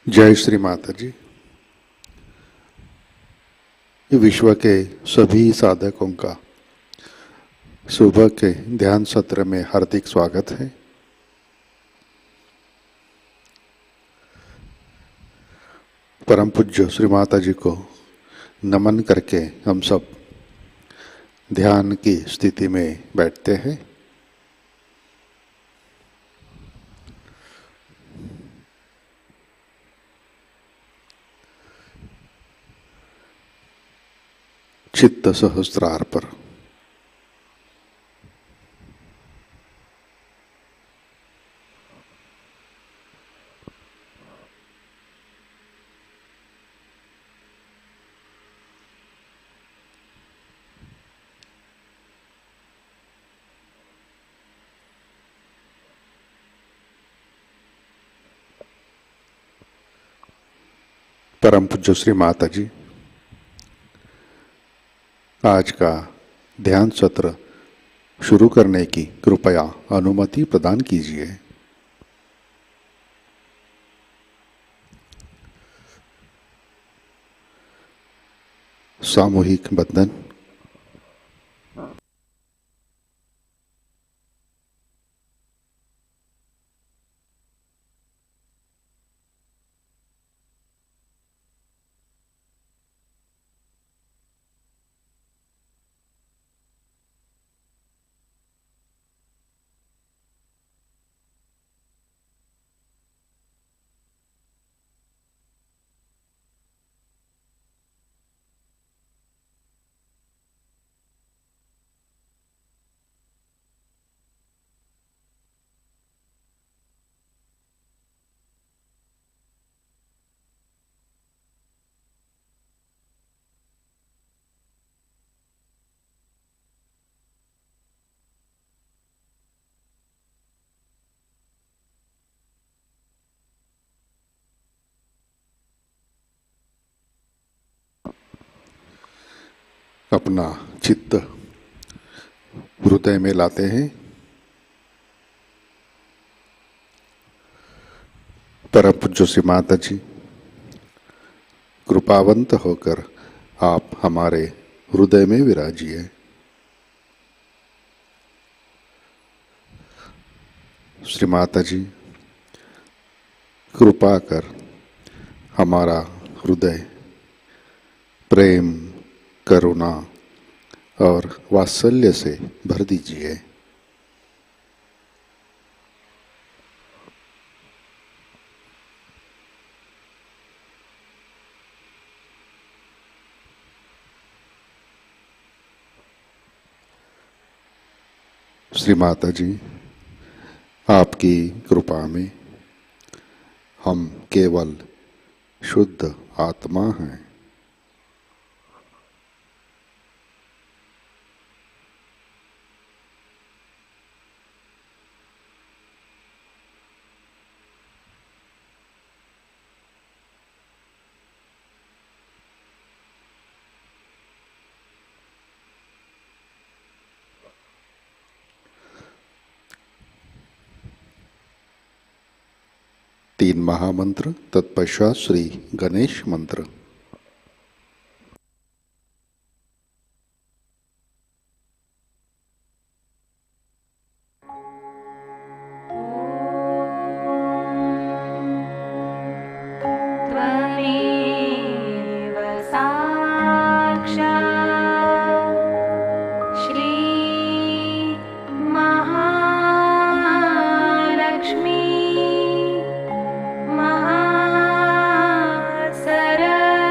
जय श्री माताजी। विश्व के सभी साधकों का सुबह के ध्यान सत्र में हार्दिक स्वागत है। परम पूज्य श्री माताजी को नमन करके हम सब ध्यान की स्थिति में बैठते हैं। चित्त सहस्त्रार पर परम पूज्य श्री माताजी आज का ध्यान सत्र शुरू करने की कृपया अनुमति प्रदान कीजिए। सामूहिक बंधन। अपना चित्त हृदय में लाते हैं। परम पूज्य श्री माताजी कृपावंत होकर आप हमारे हृदय में विराजिए। श्री माताजी कृपा कर हमारा हृदय प्रेम, करुणा और वात्सल्य से भर दीजिए। श्री माताजी आपकी कृपा में हम केवल शुद्ध आत्मा हैं। तीन महामंत्र तत्पश्चात श्री गणेश मंत्र। सरस्वती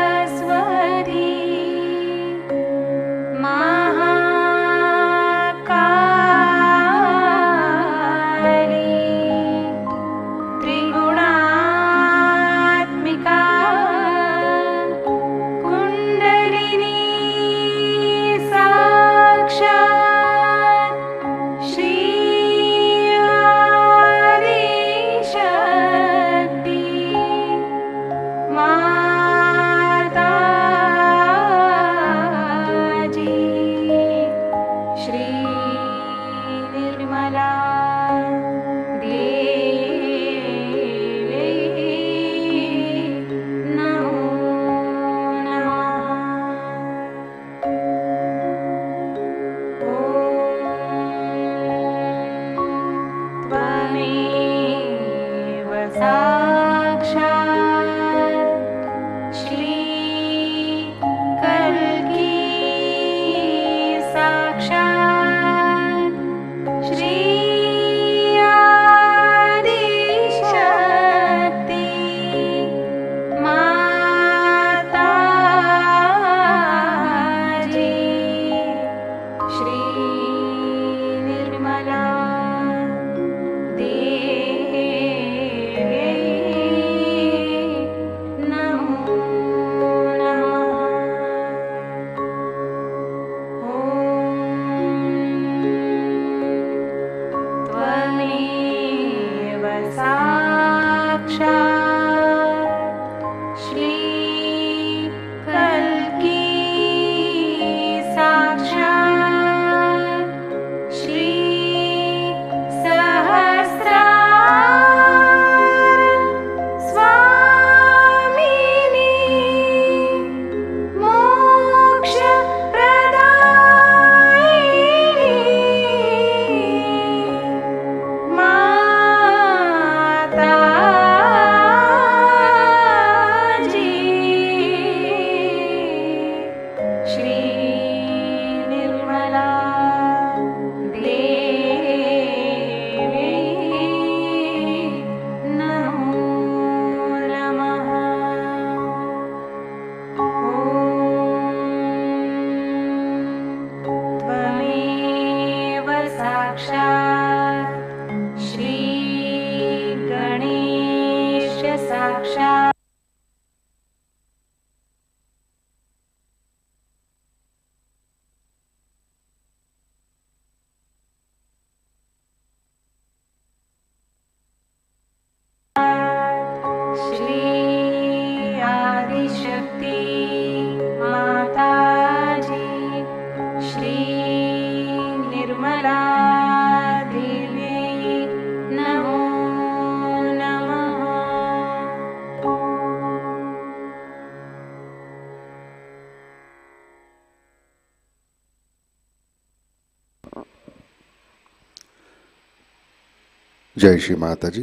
जय श्री माता जी।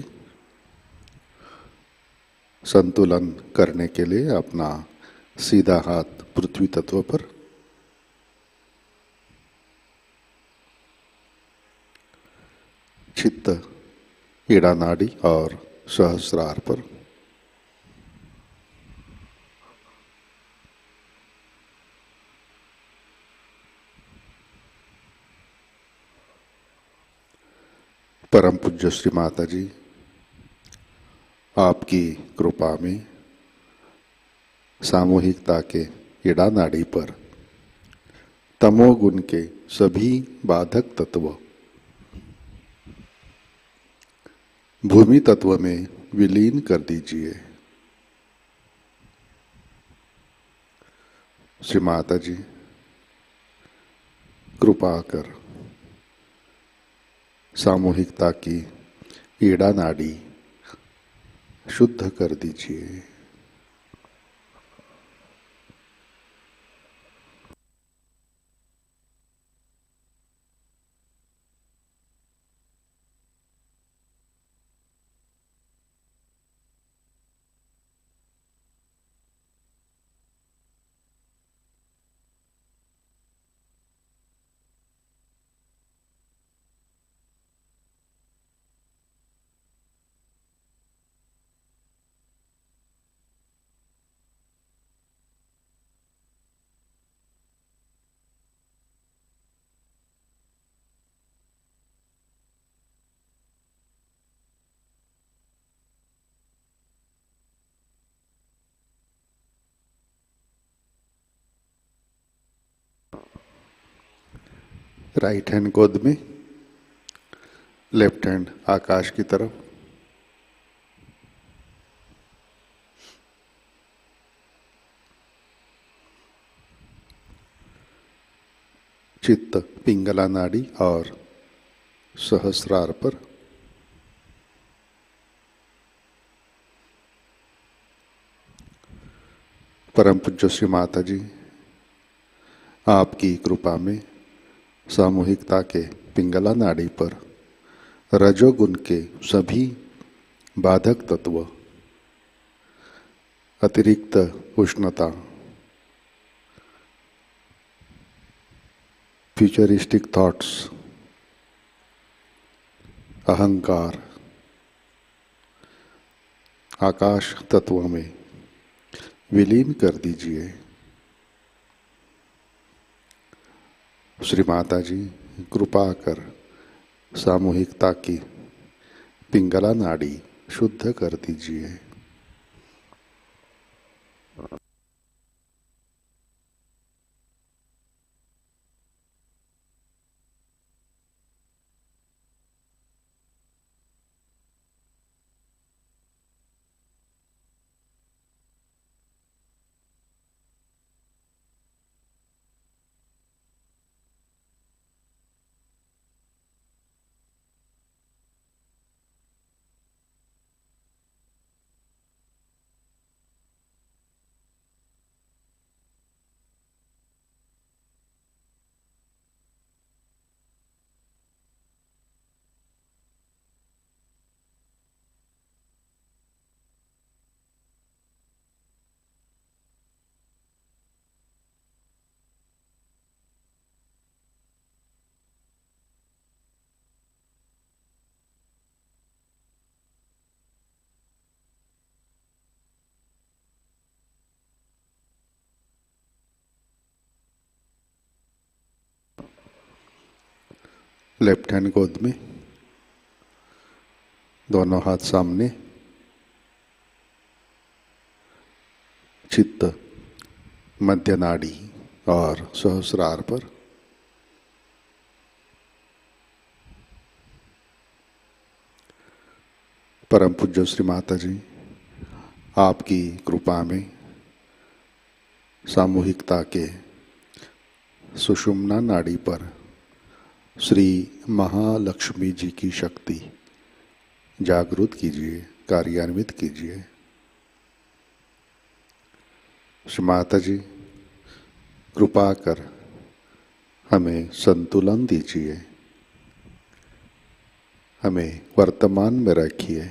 संतुलन करने के लिए अपना सीधा हाथ पृथ्वी तत्व पर, चित्त ईड़ा नाड़ी और सहस्रार पर, परम पूज्य श्री माता जी आपकी कृपा में सामूहिकता के ईड़ा नाड़ी पर तमोगुण के सभी बाधक तत्व भूमि तत्व में विलीन कर दीजिए। श्री माता जी कृपा कर सामूहिकता की ईड़ा नाड़ी शुद्ध कर दीजिए। राइट हैंड गोद में, लेफ्ट हैंड आकाश की तरफ। चित्त पिंगला नाड़ी और सहस्रार पर, परम पूज्य श्री माता जी आपकी कृपा में सामूहिकता के पिंगला नाड़ी पर रजोगुण के सभी बाधक तत्व, अतिरिक्त उष्णता, फ्यूचरिस्टिक थॉट्स, अहंकार, आकाश तत्व में विलीन कर दीजिए। श्री माताजी कृपा कर सामूहिकता की पिंगला नाड़ी शुद्ध कर दीजिए। लेफ्ट हैंड गोद में, दोनों हाथ सामने, चित्त मध्य नाड़ी और सहस्रार पर। परम पूज्य श्री माता जी, आपकी कृपा में सामूहिकता के सुषुम्ना नाड़ी पर श्री महालक्ष्मी जी की शक्ति जागृत कीजिए, कार्यान्वित कीजिए। श्री माता जी कृपा कर हमें संतुलन दीजिए, हमें वर्तमान में रखिए।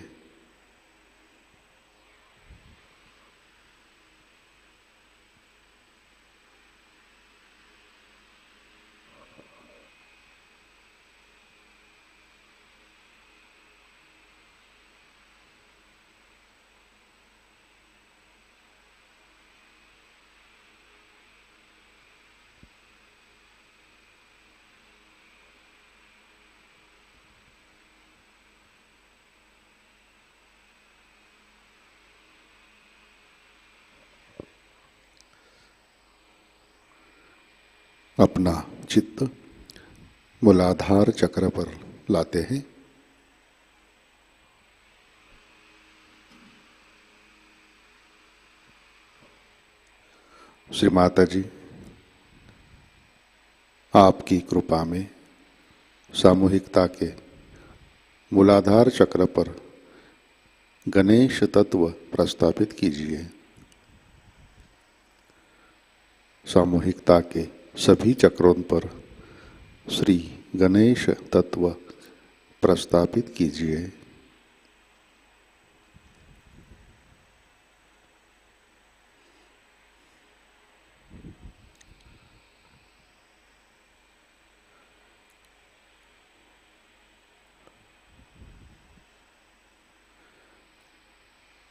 अपना चित्त मूलाधार चक्र पर लाते हैं। श्री माता जी, आपकी कृपा में सामूहिकता के मूलाधार चक्र पर गणेश तत्व प्रस्थापित कीजिए। सामूहिकता के सभी चक्रों पर श्री गणेश तत्व प्रस्थापित कीजिए।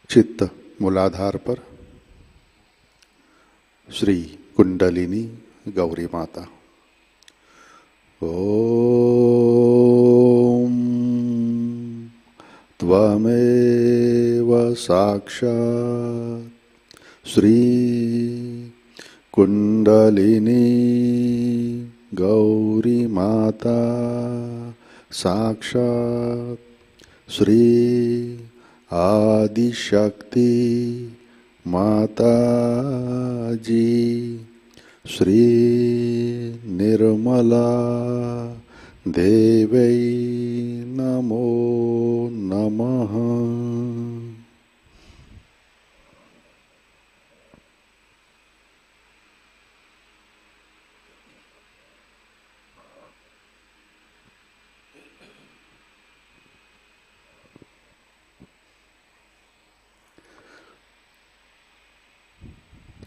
चित्त मूलाधार पर श्री कुंडलिनी गौरी माता। ओम त्वमेव साक्षात् श्री कुंडलिनी गौरी माता, साक्षात् श्री आदिशक्ति माताजी, श्री निर्मला देवै नमो नमः।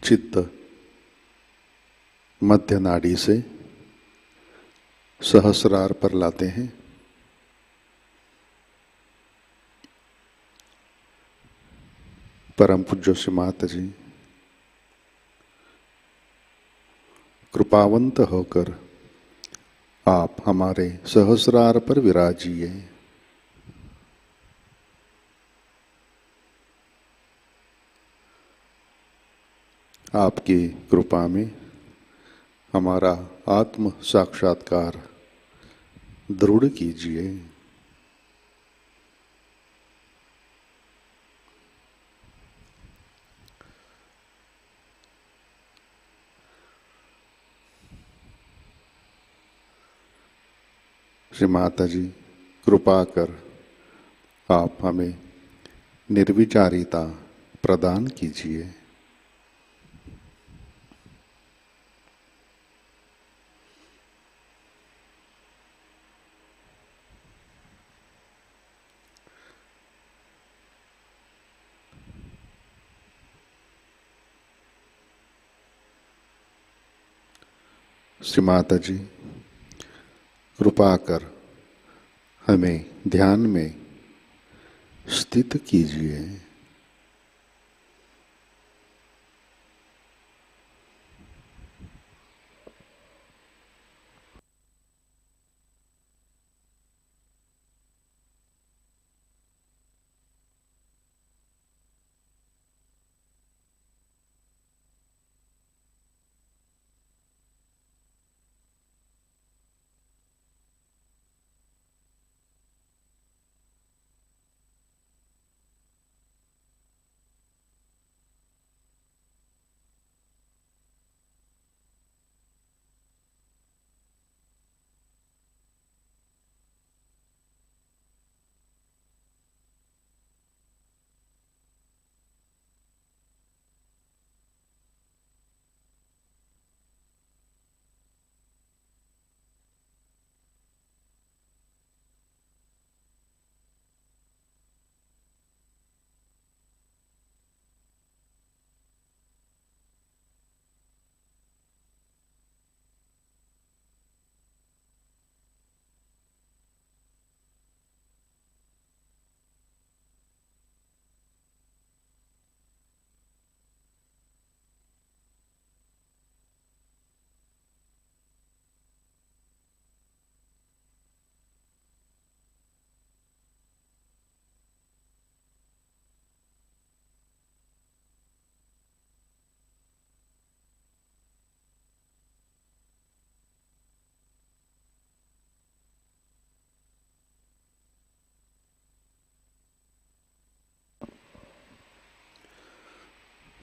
चित्त मध्य नाड़ी से सहस्रार पर लाते हैं। परम पूज्य श्री माता जी कृपावंत होकर आप हमारे सहस्रार पर विराजिए। आपकी कृपा में हमारा आत्म साक्षात्कार दृढ़ कीजिए। श्री माता जी, कृपा कर आप हमें निर्विचारिता प्रदान कीजिए। श्री माता जी, कृपा कर हमें ध्यान में स्थित कीजिए।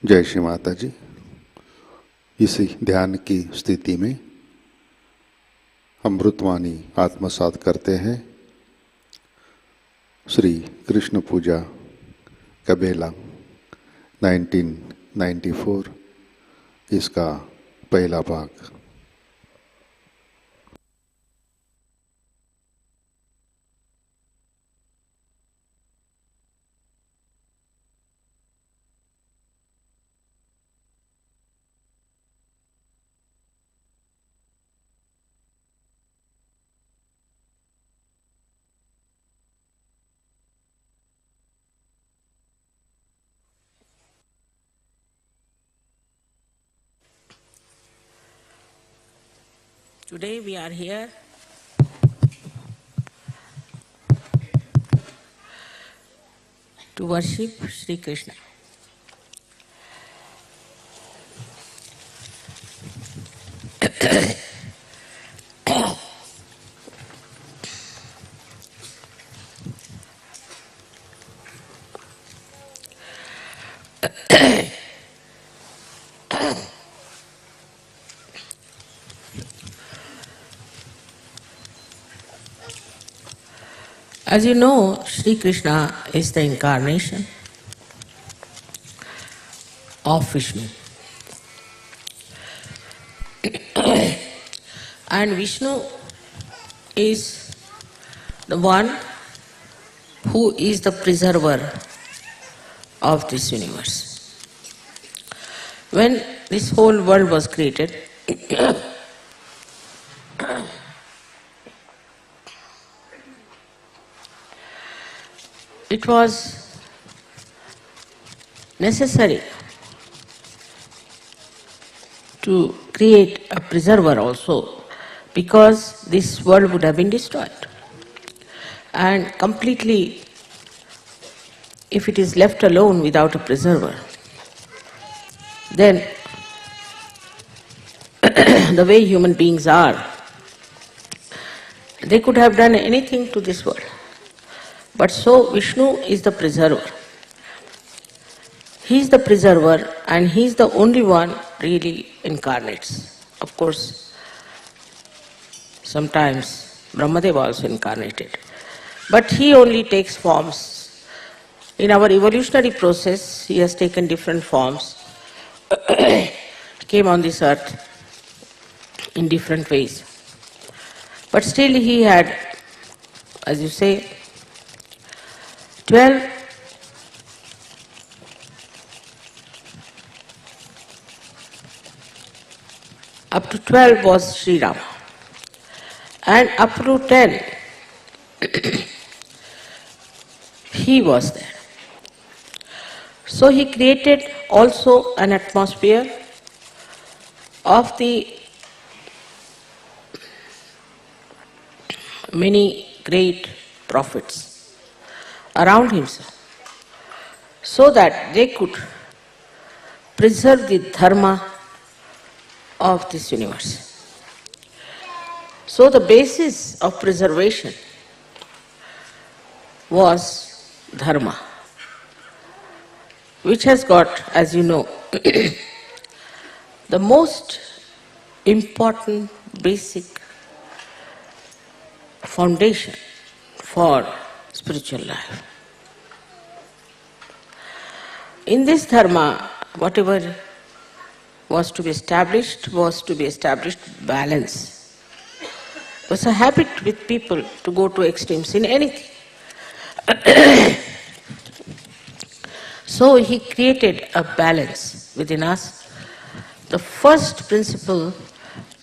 जय श्री माता जी। इसी ध्यान की स्थिति में अमृतवाणी आत्मसात करते हैं। श्री कृष्ण पूजा कबेला 1994, इसका पहला भाग। Today we are here to worship Shri Krishna. As you know, Shri Krishna is the incarnation of Vishnu. And Vishnu is the one who is the preserver of this universe. When this whole world was created, it was necessary to create a preserver also, because this world would have been destroyed. And completely, if it is left alone without a preserver, then the way human beings are, they could have done anything to this world. But so Vishnu is the preserver. He is the preserver and he is the only one really incarnates. Of course, sometimes Brahmadeva also incarnated. But he only takes forms. In our evolutionary process, he has taken different forms, came on this earth in different ways. But still he had, as you say, 12 up to 12 was Shri Rama. And up to 10, he was there. So he created also an atmosphere of the many great prophets around himself, so that they could preserve the dharma of this universe. So the basis of preservation was dharma, which has got, as you know, the most important basic foundation for spiritual life. In this dharma, whatever was to be established balance. It was a habit with people to go to extremes in anything. So he created a balance within us. The first principle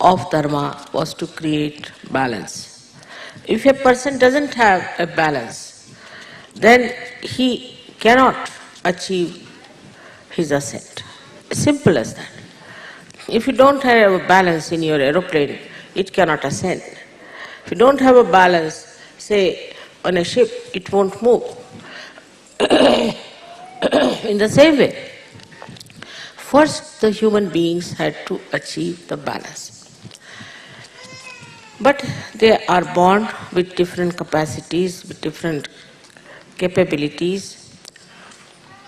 of dharma was to create balance. If a person doesn't have a balance, then he cannot achieve his ascent. Simple as that. If you don't have a balance in your aeroplane, it cannot ascend. If you don't have a balance, say, on a ship, it won't move. In the same way, first the human beings had to achieve the balance. But they are born with different capacities, with different capabilities.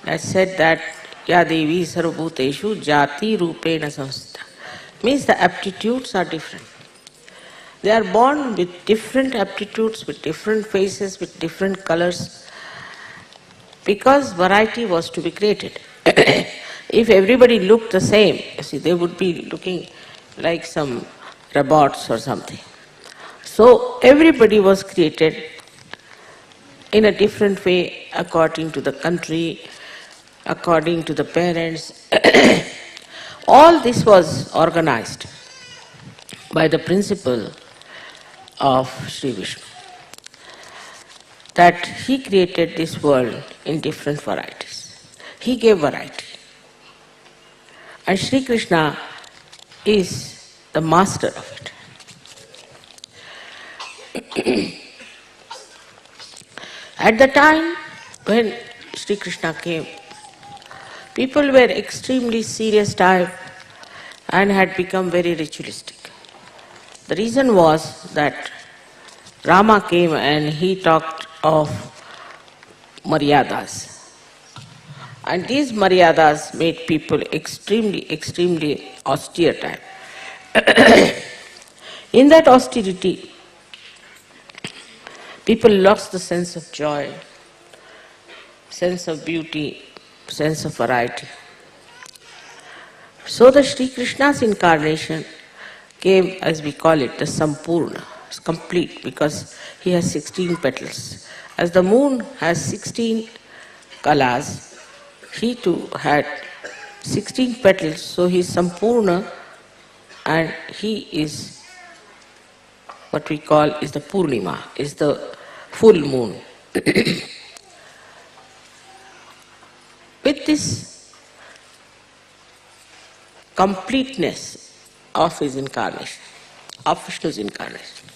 I said that Ya Devi Sarvabhuteshu Jati Rupena Samsita. Means the aptitudes are different. They are born with different aptitudes, with different faces, with different colors, because variety was to be created. If everybody looked the same, you see, they would be looking like some robots or something. So everybody was created in a different way according to the country, according to the parents. All this was organized by the principle of Shri Vishnu, that he created this world in different varieties. He gave variety. And Shri Krishna is the master of it. At the time when Shri Krishna came, people were extremely serious type and had become very ritualistic. The reason was that Rama came and he talked of maryadas. And these maryadas made people extremely austere type. In that austerity, people lost the sense of joy, sense of beauty, sense of variety. So the Shri Krishna's incarnation came, as we call it, the Sampurna. It's complete because he has 16 petals. As the moon has 16 kalas, he too had 16 petals, so he is Sampurna and he is what we call is the Purnima, is the full moon. With this completeness of his incarnation, of Vishnu's incarnation.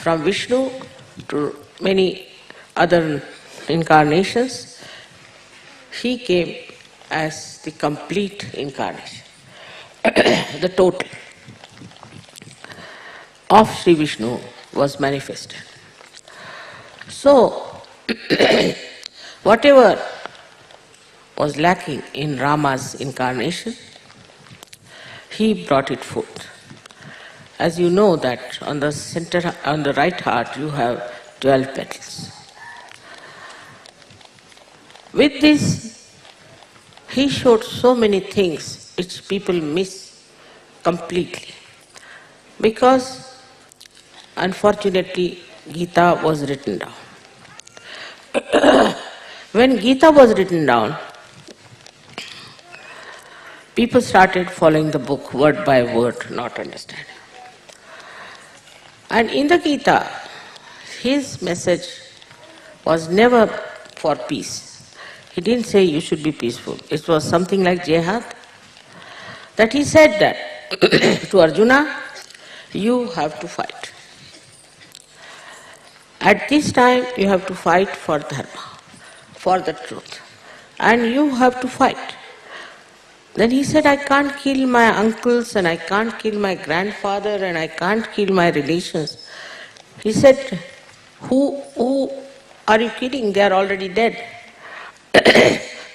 From Vishnu to many other incarnations, he came as the complete incarnation, the total of Shri Vishnu was manifested. So, whatever was lacking in Rama's incarnation, he brought it forth. As you know that on the center, on the right heart, you have 12 petals. With this, he showed so many things which people miss completely. Because, unfortunately, Gita was written down. When Gita was written down, people started following the book word by word, not understanding. And in the Gita, his message was never for peace. He didn't say you should be peaceful. It was something like jihad. That he said that to Arjuna, you have to fight. At this time, you have to fight for dharma, for the truth. And you have to fight. Then he said, I can't kill my uncles and I can't kill my grandfather and I can't kill my relations. He said, who are you killing? They are already dead.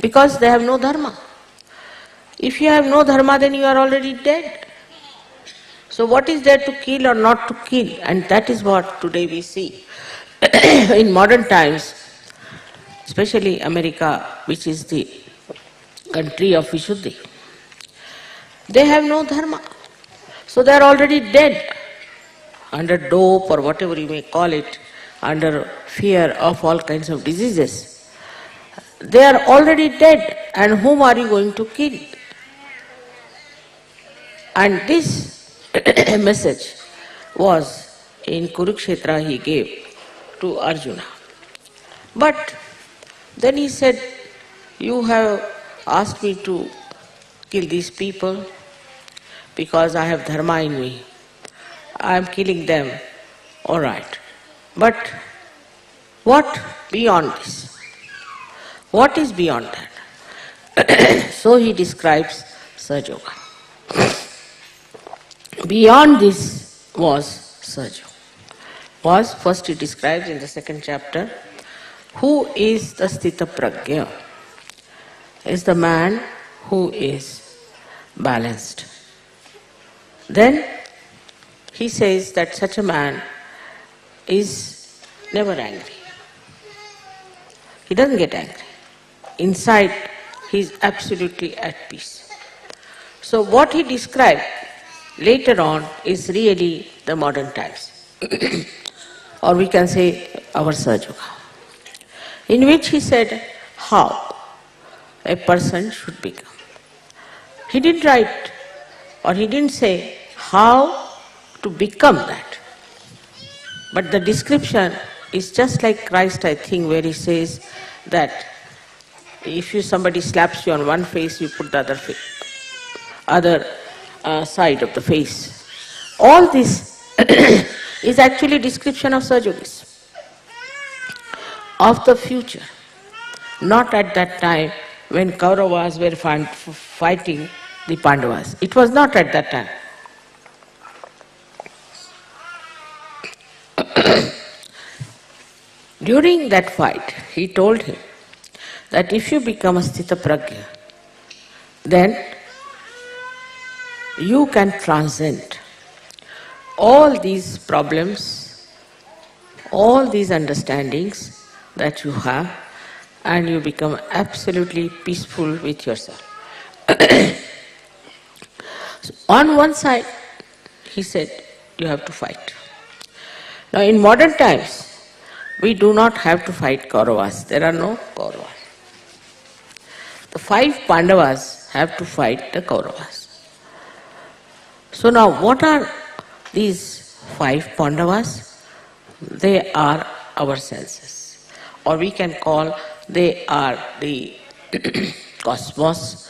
Because they have no dharma. If you have no dharma, then you are already dead. So what is there to kill or not to kill? And that is what today we see. In modern times, especially America, which is the country of Vishuddhi, they have no dharma. So they are already dead, under dope or whatever you may call it, under fear of all kinds of diseases. They are already dead, and whom are you going to kill? And this message was in Kurukshetra he gave to Arjuna. But then he said, you have asked me to kill these people because I have dharma in me. I am killing them, all right. But what beyond this? What is beyond that? So he describes SahajaYoga. Beyond this was SahajaYoga. First he describes in the second chapter, who is the Sthita Prajna? Is the man who is balanced. Then he says that such a man is never angry. He doesn't get angry. Inside he is absolutely at peace. So what he described later on is really the modern times. Or we can say our SahajaYoga, in which he said how a person should become. He didn't write or he didn't say how to become that. But the description is just like Christ, I think, where he says that if somebody slaps you on one face, you put the other side of the face. All this is actually description of SahajaYogis, of the future, not at that time when Kauravas were fighting the Pandavas. It was not at that time. During that fight, he told him that if you become a Sthita Prajna, then you can transcend all these problems, all these understandings that you have, and you become absolutely peaceful with yourself. So on one side, he said, you have to fight. Now in modern times, we do not have to fight Kauravas. There are no Kauravas. The 5 Pandavas have to fight the Kauravas. So now what are these 5 Pandavas? They are our senses. Or we can call they are the cosmos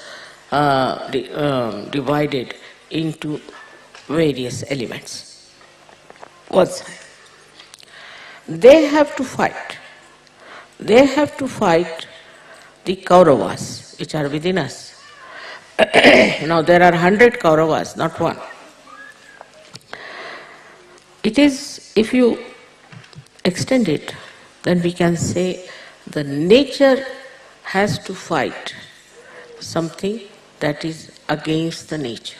divided into various elements. One side. They have to fight. They have to fight the Kauravas, which are within us. Now there are 100 Kauravas, not one. It is, if you extend it, then we can say the nature has to fight something that is against the nature.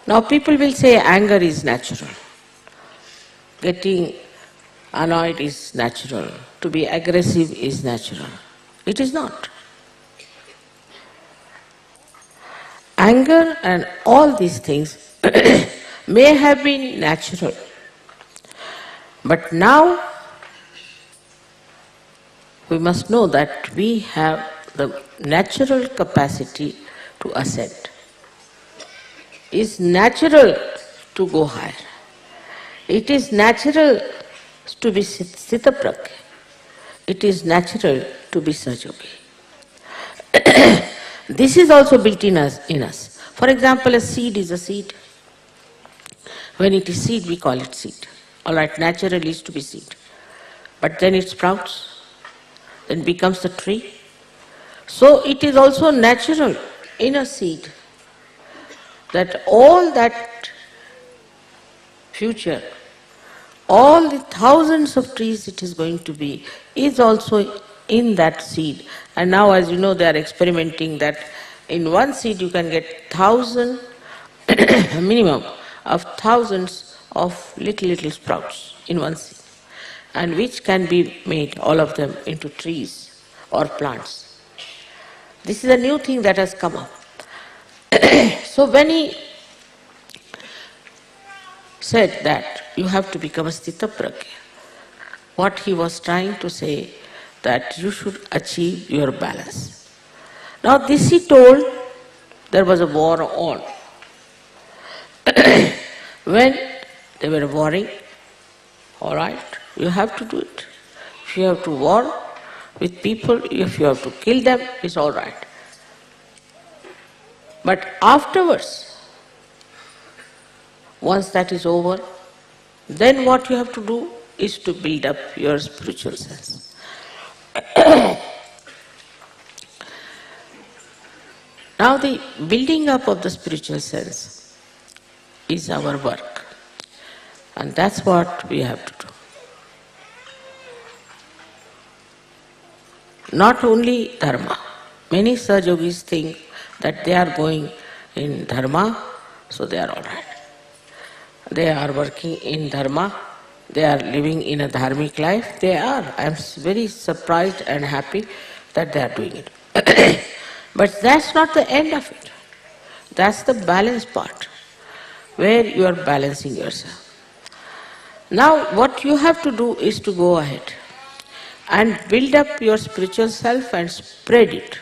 Now people will say anger is natural, getting annoyed is natural, to be aggressive is natural. It is not. Anger and all these things may have been natural, but now we must know that we have the natural capacity to ascend. It's natural to go higher. It is natural to be Sthitapragya. It is natural to be SahajaYogi. This is also built in us. For example, a seed is a seed. When it is seed, we call it seed. All right, natural is to be seed. But then it sprouts, then becomes a tree. So it is also natural in a seed that all that future, all the thousands of trees it is going to be, is also in that seed. And now, as you know, they are experimenting that in one seed you can get 1,000, minimum of thousands of little sprouts in one seed, and which can be made, all of them, into trees or plants. This is a new thing that has come up. So when he said that you have to become a Sthitapragya, what he was trying to say that you should achieve your balance. Now this he told, there was a war on. When they were warring, all right, you have to do it. If you have to war with people, if you have to kill them, it's all right. But afterwards, once that is over, then what you have to do is to build up your spiritual sense. Now the building up of the spiritual sense is our work, and that's what we have to do. Not only dharma. Many SahajaYogis think that they are going in dharma, so they are all right. They are working in dharma, they are living in a dharmic life. They are. I am very surprised and happy that they are doing it. But that's not the end of it. That's the balance part, where you are balancing yourself. Now what you have to do is to go ahead and build up your spiritual self and spread it.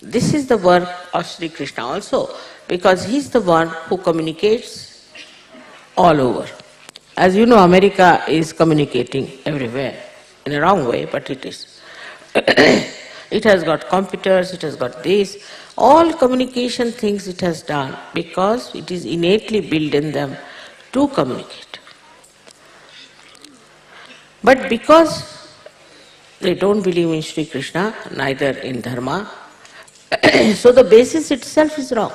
This is the work of Shri Krishna also, because he is the one who communicates all over. As you know, America is communicating everywhere, in a wrong way, but it is. It has got computers, it has got this, all communication things it has done, because it is innately built in them to communicate. But because they don't believe in Shri Krishna, neither in dharma, so the basis itself is wrong.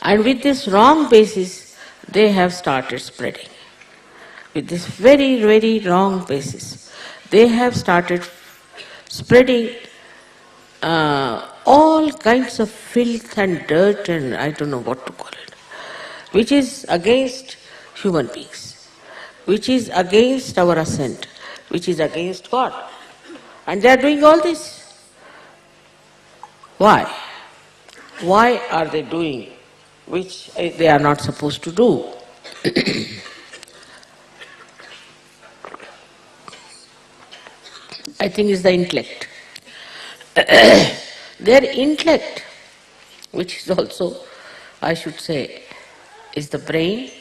And with this wrong basis, they have started spreading. With this very wrong basis, they have started spreading all kinds of filth and dirt and I don't know what to call it, which is against human beings, which is against our ascent, which is against God. And they are doing all this. Why? Why are they doing which they are not supposed to do? I think it's the intellect. Their intellect, which is also, I should say, is the brain,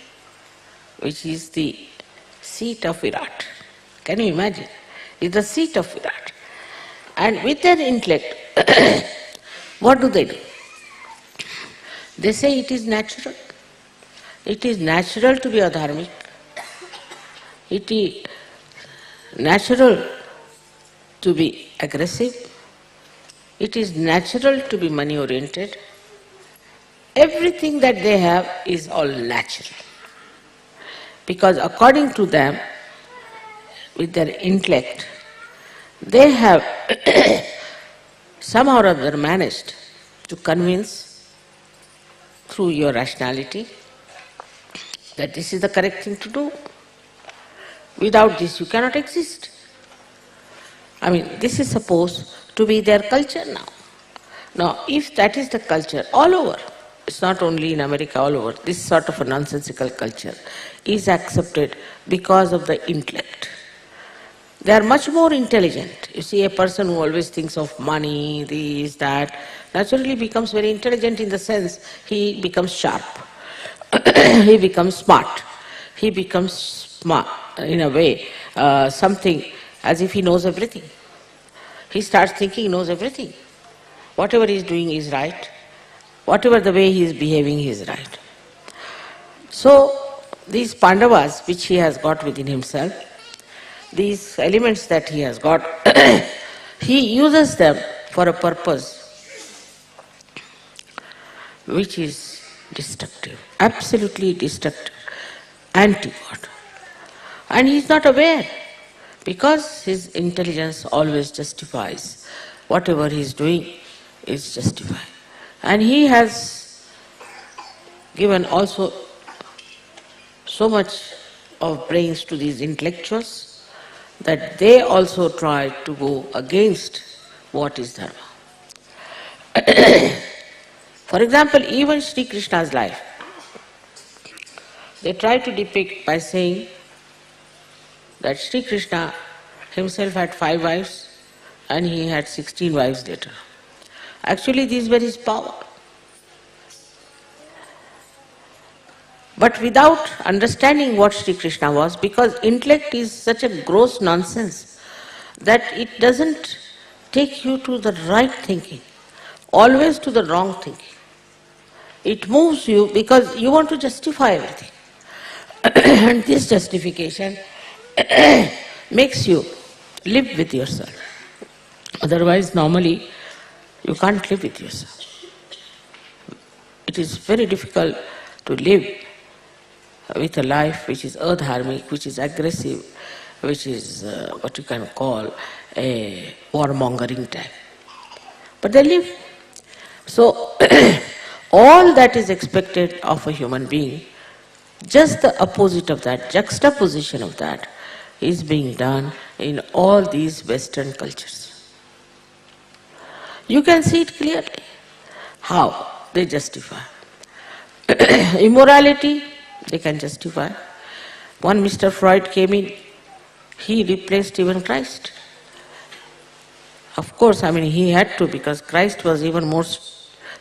which is the seat of Virat. Can you imagine? It's the seat of Virat. And with their intellect, what do? They say it is natural. It is natural to be adharmic. It is natural to be aggressive. It is natural to be money oriented. Everything that they have is all natural. Because according to them, with their intellect, they have somehow or other managed to convince through your rationality that this is the correct thing to do. Without this you cannot exist. I mean, this is supposed to be their culture now. Now, if that is the culture all over, it's not only in America, all over, this sort of a nonsensical culture is accepted because of the intellect. They are much more intelligent. You see, a person who always thinks of money, this, that, naturally becomes very intelligent in the sense he becomes sharp, he becomes smart, he becomes smart in a way, something as if he knows everything. He starts thinking he knows everything. Whatever he is doing is right. Whatever the way he is behaving, he is right. So, these Pandavas which he has got within himself, these elements that he has got, he uses them for a purpose which is destructive, absolutely destructive, anti-God. And he is not aware, because his intelligence always justifies whatever he is doing is justified. And he has given also so much of brains to these intellectuals that they also try to go against what is dharma. For example, even Shri Krishna's life, they try to depict by saying that Shri Krishna himself had 5 wives and he had 16 wives later. Actually, these were his power. But without understanding what Shri Krishna was, because intellect is such a gross nonsense that it doesn't take you to the right thinking, always to the wrong thinking. It moves you because you want to justify everything. And this justification makes you live with yourself. Otherwise, normally, you can't live with yourself. It is very difficult to live with a life which is adharmic, which is aggressive, which is what you can call a warmongering type. But they live. So, all that is expected of a human being, just the opposite of that, juxtaposition of that, is being done in all these Western cultures. You can see it clearly, how they justify. Immorality, they can justify. One Mr. Freud came in, he replaced even Christ. Of course, I mean, he had to, because Christ was even more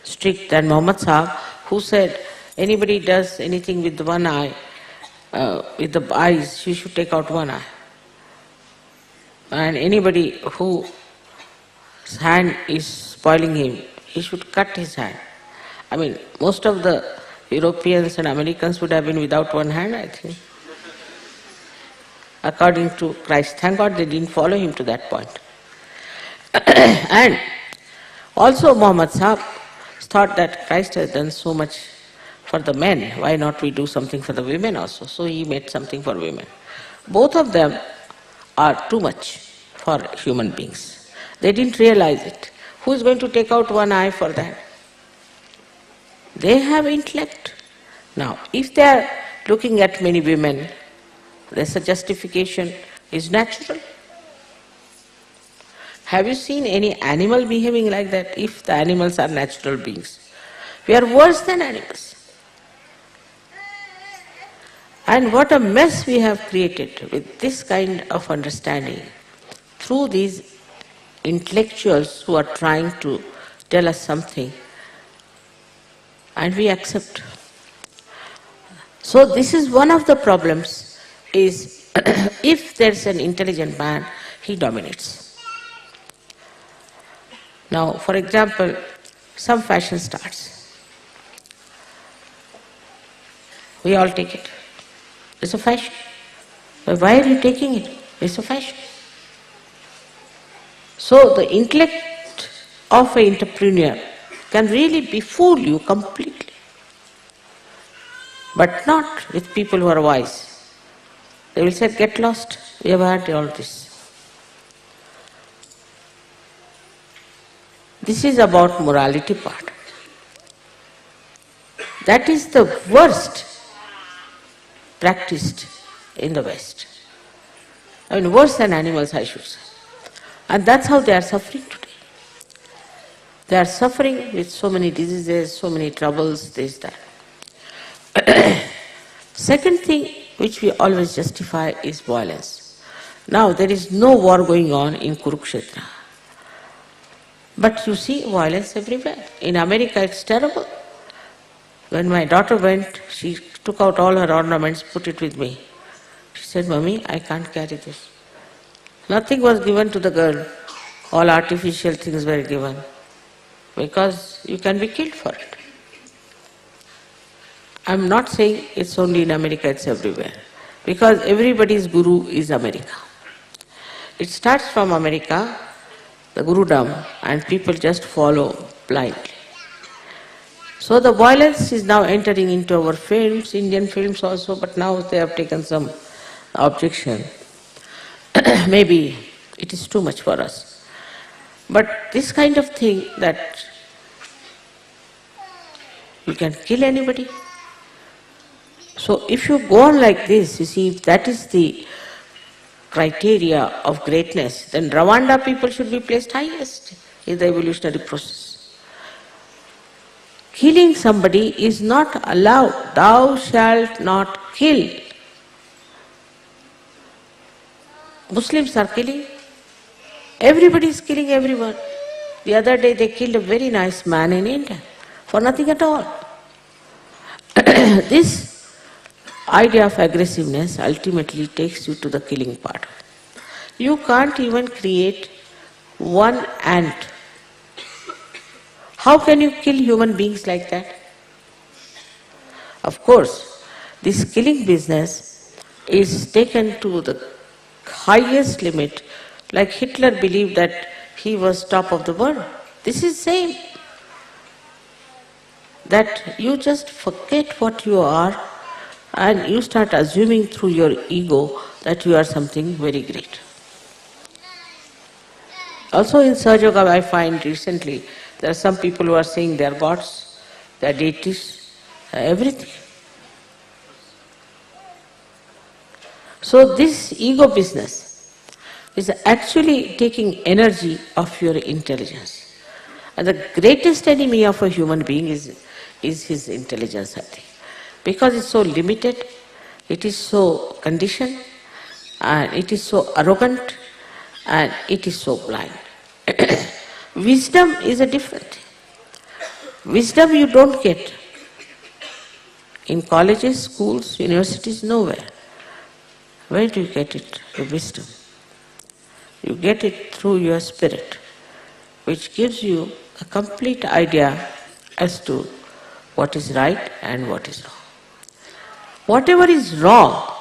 strict than Muhammad Sahib, who said, anybody does anything with one eye, with the eyes, you should take out one eye. And anybody whose hand is spoiling him, he should cut his hand. I mean, most of the Europeans and Americans would have been without one hand, I think, according to Christ. Thank God they didn't follow him to that point. And also Muhammad Sahib thought that Christ has done so much for the men, why not we do something for the women also? So he made something for women. Both of them are too much for human beings. They didn't realize it. Who is going to take out one eye for that? They have intellect. Now, if they are looking at many women, there's a justification is natural. Have you seen any animal behaving like that? If the animals are natural beings, we are worse than animals. And what a mess we have created with this kind of understanding through these intellectuals who are trying to tell us something, and we accept. So this is one of the problems, is if there's an intelligent man, he dominates. Now, for example, some fashion starts. We all take it. It's a fashion. But why are you taking it? It's a fashion. So the intellect of an entrepreneur can really befool you completely. But not with people who are wise. They will say, get lost. We have had all this. This is about morality part. That is the worst practiced in the West. I mean, worse than animals, I should say. And that's how they are suffering today. They are suffering with so many diseases, so many troubles, this, that. Second thing which we always justify is violence. Now, there is no war going on in Kurukshetra. But you see violence everywhere. In America, it's terrible. When my daughter went, she took out all her ornaments, put it with me. She said, Mummy, I can't carry this. Nothing was given to the girl. All artificial things were given. Because you can be killed for it. I'm not saying it's only in America, it's everywhere. Because everybody's guru is America. It starts from America, the Gurudom, and people just follow blindly. So the violence is now entering into our films, Indian films also, but now they have taken some objection. Maybe it is too much for us. But this kind of thing that you can kill anybody. So if you go on like this, you see, if that is the criteria of greatness, then Rwanda people should be placed highest in the evolutionary process. Killing somebody is not allowed. Thou shalt not kill. Muslims are killing. Everybody is killing everyone. The other day they killed a very nice man in India for nothing at all. This idea of aggressiveness ultimately takes you to the killing part. You can't even create one ant. How can you kill human beings like that? Of course, this killing business is taken to the highest limit, like Hitler believed that he was top of the world. This is same. That you just forget what you are and you start assuming through your ego that you are something very great. Also in SahajaYoga I find recently there are some people who are saying they are gods, they are deities, everything. So this ego business is actually taking energy of your intelligence. And the greatest enemy of a human being is his intelligence, I think. Because it's so limited, it is so conditioned, and it is so arrogant, and it is so blind. Wisdom is a different thing. Wisdom you don't get in colleges, schools, universities, nowhere. Where do you get it, the wisdom? You get it through your spirit, which gives you a complete idea as to what is right and what is wrong. Whatever is wrong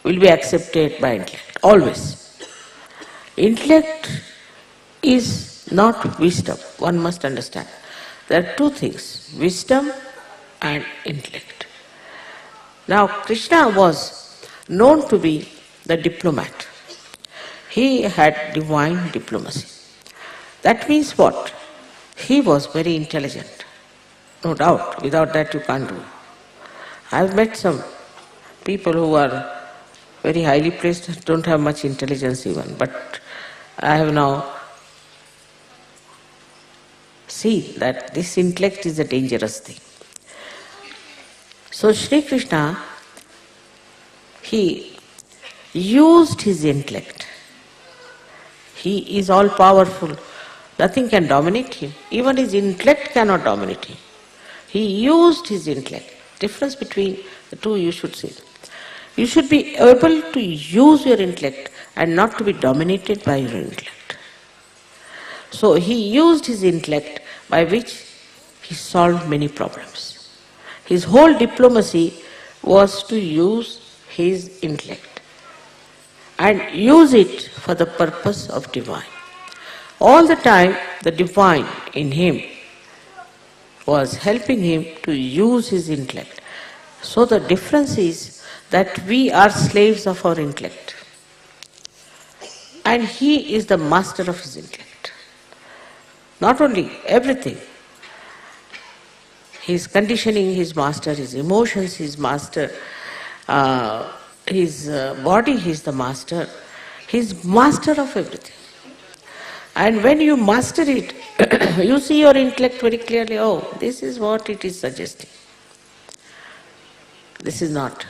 will be accepted by intellect, always. Intellect is not wisdom, one must understand. There are two things, wisdom and intellect. Now Krishna was known to be the diplomat. He had divine diplomacy. That means what? He was very intelligent. No doubt, without that you can't do. I've met some people who are very highly placed, don't have much intelligence even, but I have now seen that this intellect is a dangerous thing. So Shri Krishna, he used his intellect. He is all powerful. Nothing can dominate him. Even his intellect cannot dominate him. He used his intellect. Difference between the two you should see. You should be able to use your intellect and not to be dominated by your intellect. So he used his intellect by which he solved many problems. His whole diplomacy was to use his intellect and use it for the purpose of divine. All the time the divine in him was helping him to use his intellect. So the difference is that we are slaves of our intellect and he is the master of his intellect. Not only everything, his conditioning, his master, his emotions, his master, his body, he is the master. He is master of everything. And when you master it, you see your intellect very clearly, oh, this is what it is suggesting. This is not.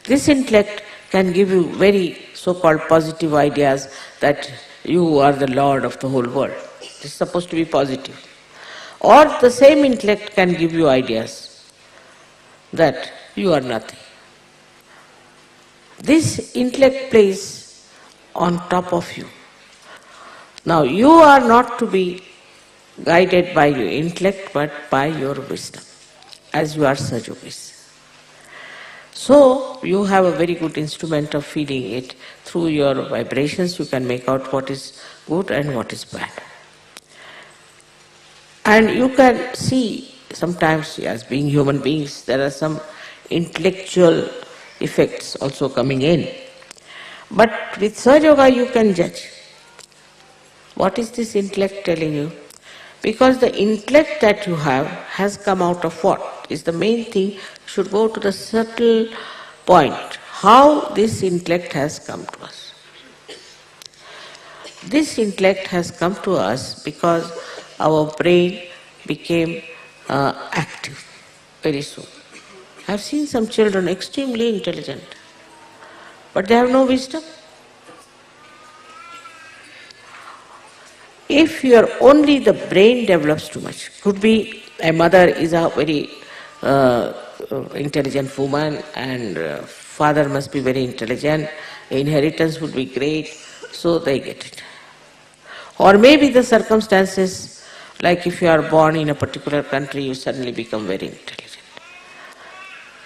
This intellect can give you very so-called positive ideas that you are the lord of the whole world. This is supposed to be positive. Or the same intellect can give you ideas that you are nothing. This intellect plays on top of you. Now you are not to be guided by your intellect but by your wisdom, as you are Sahaja-yogis. So you have a very good instrument of feeling it. Through your vibrations you can make out what is good and what is bad. And you can see sometimes, as being human beings, there are some intellectual effects also coming in. But with Sahaja-yoga you can judge. What is this intellect telling you? Because the intellect that you have has come out of what? Is the main thing, should go to the subtle point. How this intellect has come to us. This intellect has come to us because our brain became active very soon. I have seen some children extremely intelligent, but they have no wisdom. If only the brain develops too much, could be a mother is a very intelligent woman and father must be very intelligent, inheritance would be great, so they get it. Or maybe the circumstances, like if you are born in a particular country, you suddenly become very intelligent.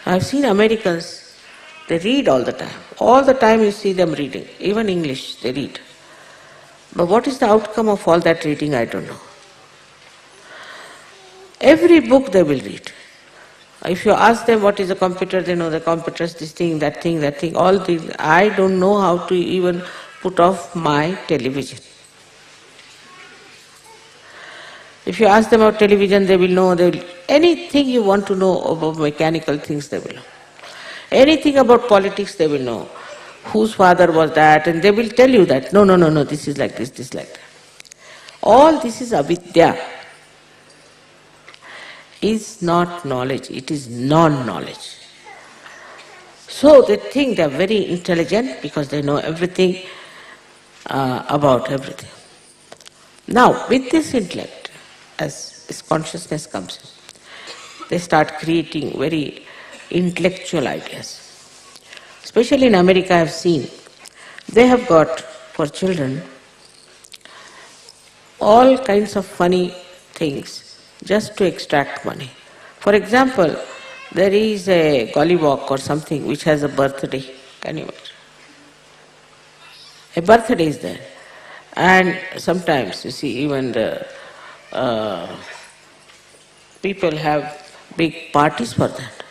I have seen Americans, they read all the time. All the time you see them reading, even English they read. But what is the outcome of all that reading, I don't know. Every book they will read. If you ask them what is a computer, they know the computer is this thing, all things. I don't know how to even put off my television. If you ask them about television, they will know. Anything you want to know about mechanical things, they will know. Anything about politics, they will know. Whose father was that, and they will tell you that, no, this is like this is like that. All this is avidya. Is not knowledge, it is non-knowledge. So they think they are very intelligent because they know everything about everything. Now, with this intellect, as this consciousness comes in, they start creating very intellectual ideas. Especially in America I have seen, they have got for children all kinds of funny things just to extract money. For example, there is a gollywog or something which has a birthday. Can you imagine? A birthday is there. And sometimes you see even the people have big parties for that.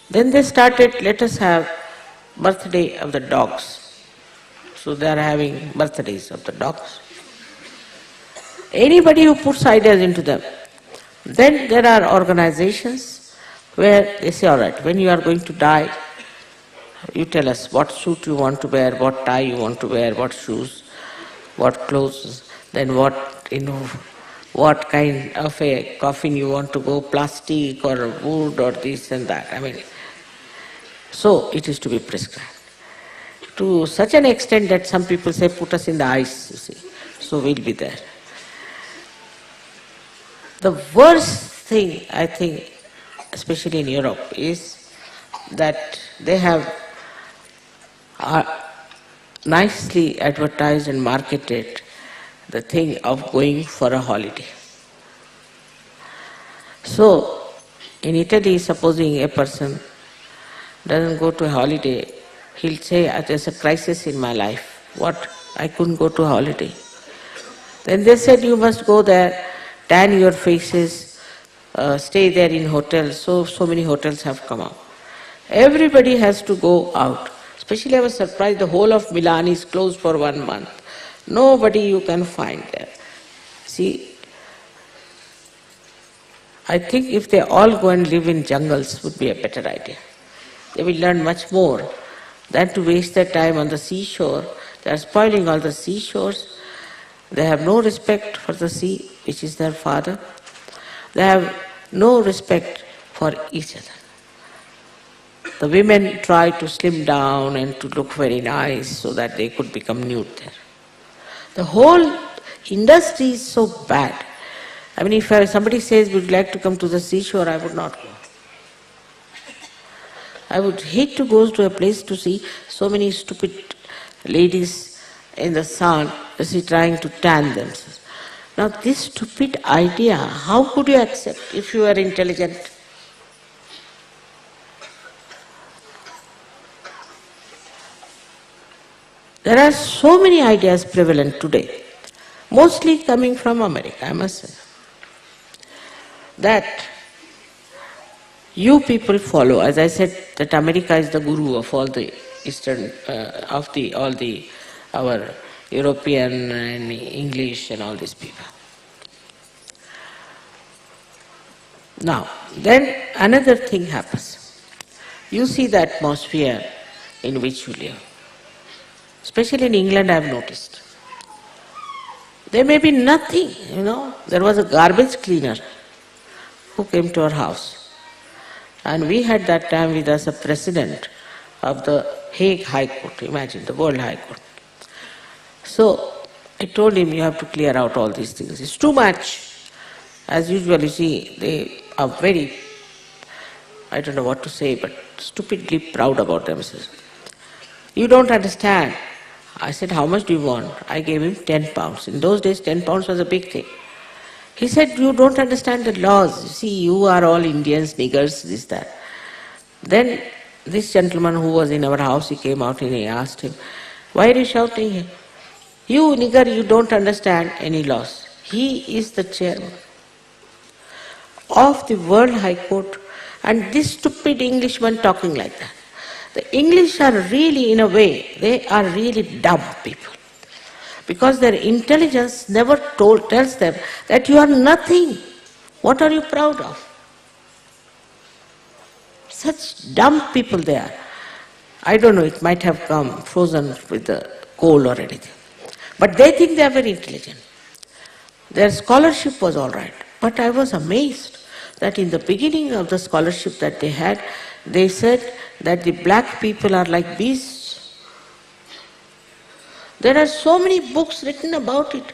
Then they started, let us have birthday of the dogs. So they are having birthdays of the dogs. Anybody who puts ideas into them. Then there are organizations where they say, all right, when you are going to die, you tell us what suit you want to wear, what tie you want to wear, what shoes, what clothes, then what kind of a coffin you want to go, plastic or wood or this and that. So it is to be prescribed. To such an extent that some people say, put us in the ice, you see, so we'll be there. The worst thing, I think, especially in Europe, is that they have nicely advertised and marketed the thing of going for a holiday. So, in Italy, supposing a person doesn't go to a holiday, he'll say, there's a crisis in my life. What? I couldn't go to a holiday. Then they said, you must go there, tan your faces, stay there in hotels. So many hotels have come up. Everybody has to go out. Especially I was surprised, the whole of Milan is closed for 1 month. Nobody you can find there. See, I think if they all go and live in jungles would be a better idea. They will learn much more than to waste their time on the seashore. They are spoiling all the seashores. They have no respect for the sea, which is their father. They have no respect for each other. The women try to slim down and to look very nice so that they could become nude there. The whole industry is so bad. I mean, if somebody says, would you like to come to the seashore, I would not go. I would hate to go to a place to see so many stupid ladies in the sun, trying to tan themselves. Now this stupid idea, how could you accept if you are intelligent? There are so many ideas prevalent today, mostly coming from America, I must say, that you people follow. As I said, that America is the guru of all the Eastern, our European and English and all these people. Now, then another thing happens. You see the atmosphere in which you live. Especially in England, I have noticed. There may be nothing, There was a garbage cleaner who came to our house. And we had that time with us a president of the Hague High Court, imagine, the World High Court. So I told him, you have to clear out all these things. It's too much. As usual, you see, they are very, I don't know what to say, but stupidly proud about themselves. You don't understand. I said, how much do you want? I gave him 10 pounds. In those days, 10 pounds was a big thing. He said, you don't understand the laws. You see, you are all Indians, niggers, this, that. Then this gentleman who was in our house, he came out and he asked him, why are you shouting? You nigger, you don't understand any laws. He is the chairman of the World High Court, and this stupid Englishman talking like that. The English are really, in a way, they are really dumb people. Because their intelligence never tells them that you are nothing. What are you proud of? Such dumb people they are. I don't know, it might have come frozen with the cold or anything. But they think they are very intelligent. Their scholarship was all right. But I was amazed that in the beginning of the scholarship that they had, they said that the black people are like beasts. There are so many books written about it.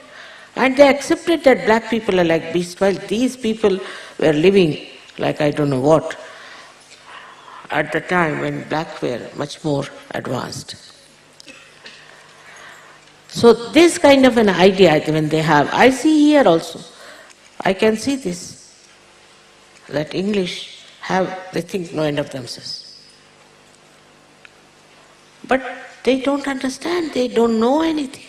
And they accepted that black people are like beasts, while these people were living like I don't know what, at the time when black were much more advanced. So this kind of an idea when they have, I see here also, I can see this, that English they think no end of themselves. But they don't understand, they don't know anything.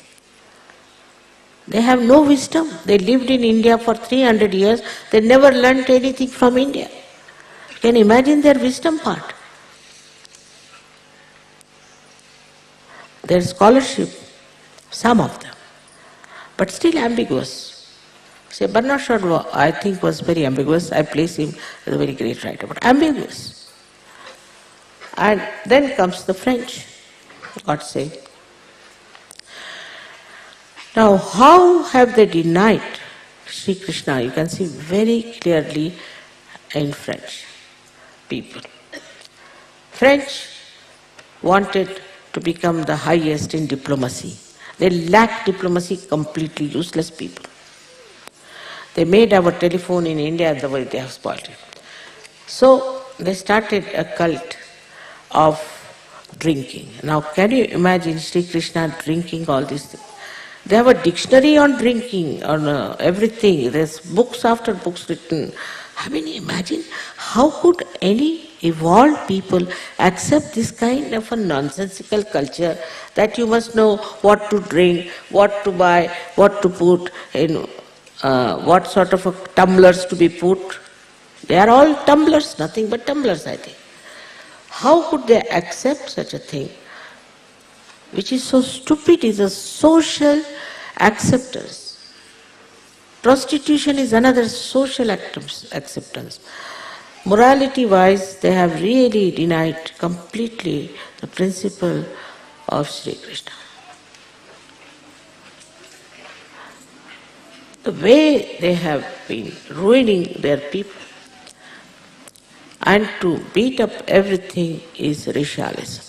They have no wisdom. They lived in India for 300 years, they never learnt anything from India. You can imagine their wisdom part. Their scholarship, some of them, but still ambiguous. Say, Bernard Shaw, I think, was very ambiguous. I place him as a very great writer, but ambiguous. And then comes the French, God save. Now, how have they denied Sri Krishna? You can see very clearly in French people. French wanted to become the highest in diplomacy. They lack diplomacy, completely useless people. They made our telephone in India the way they have spoiled it. So they started a cult of drinking. Now can you imagine Sri Krishna drinking all these things? They have a dictionary on drinking, on everything. There's books after books written. I mean, imagine how could any evolved people accept this kind of a nonsensical culture that you must know what to drink, what to buy, what to put in, what sort of a tumblers to be put. They are all tumblers, nothing but tumblers, I think. How could they accept such a thing, which is so stupid, is a social acceptance. Prostitution is another social acceptance. Morality-wise, they have really denied completely the principle of Shri Krishna. The way they have been ruining their people and to beat up everything is racialism.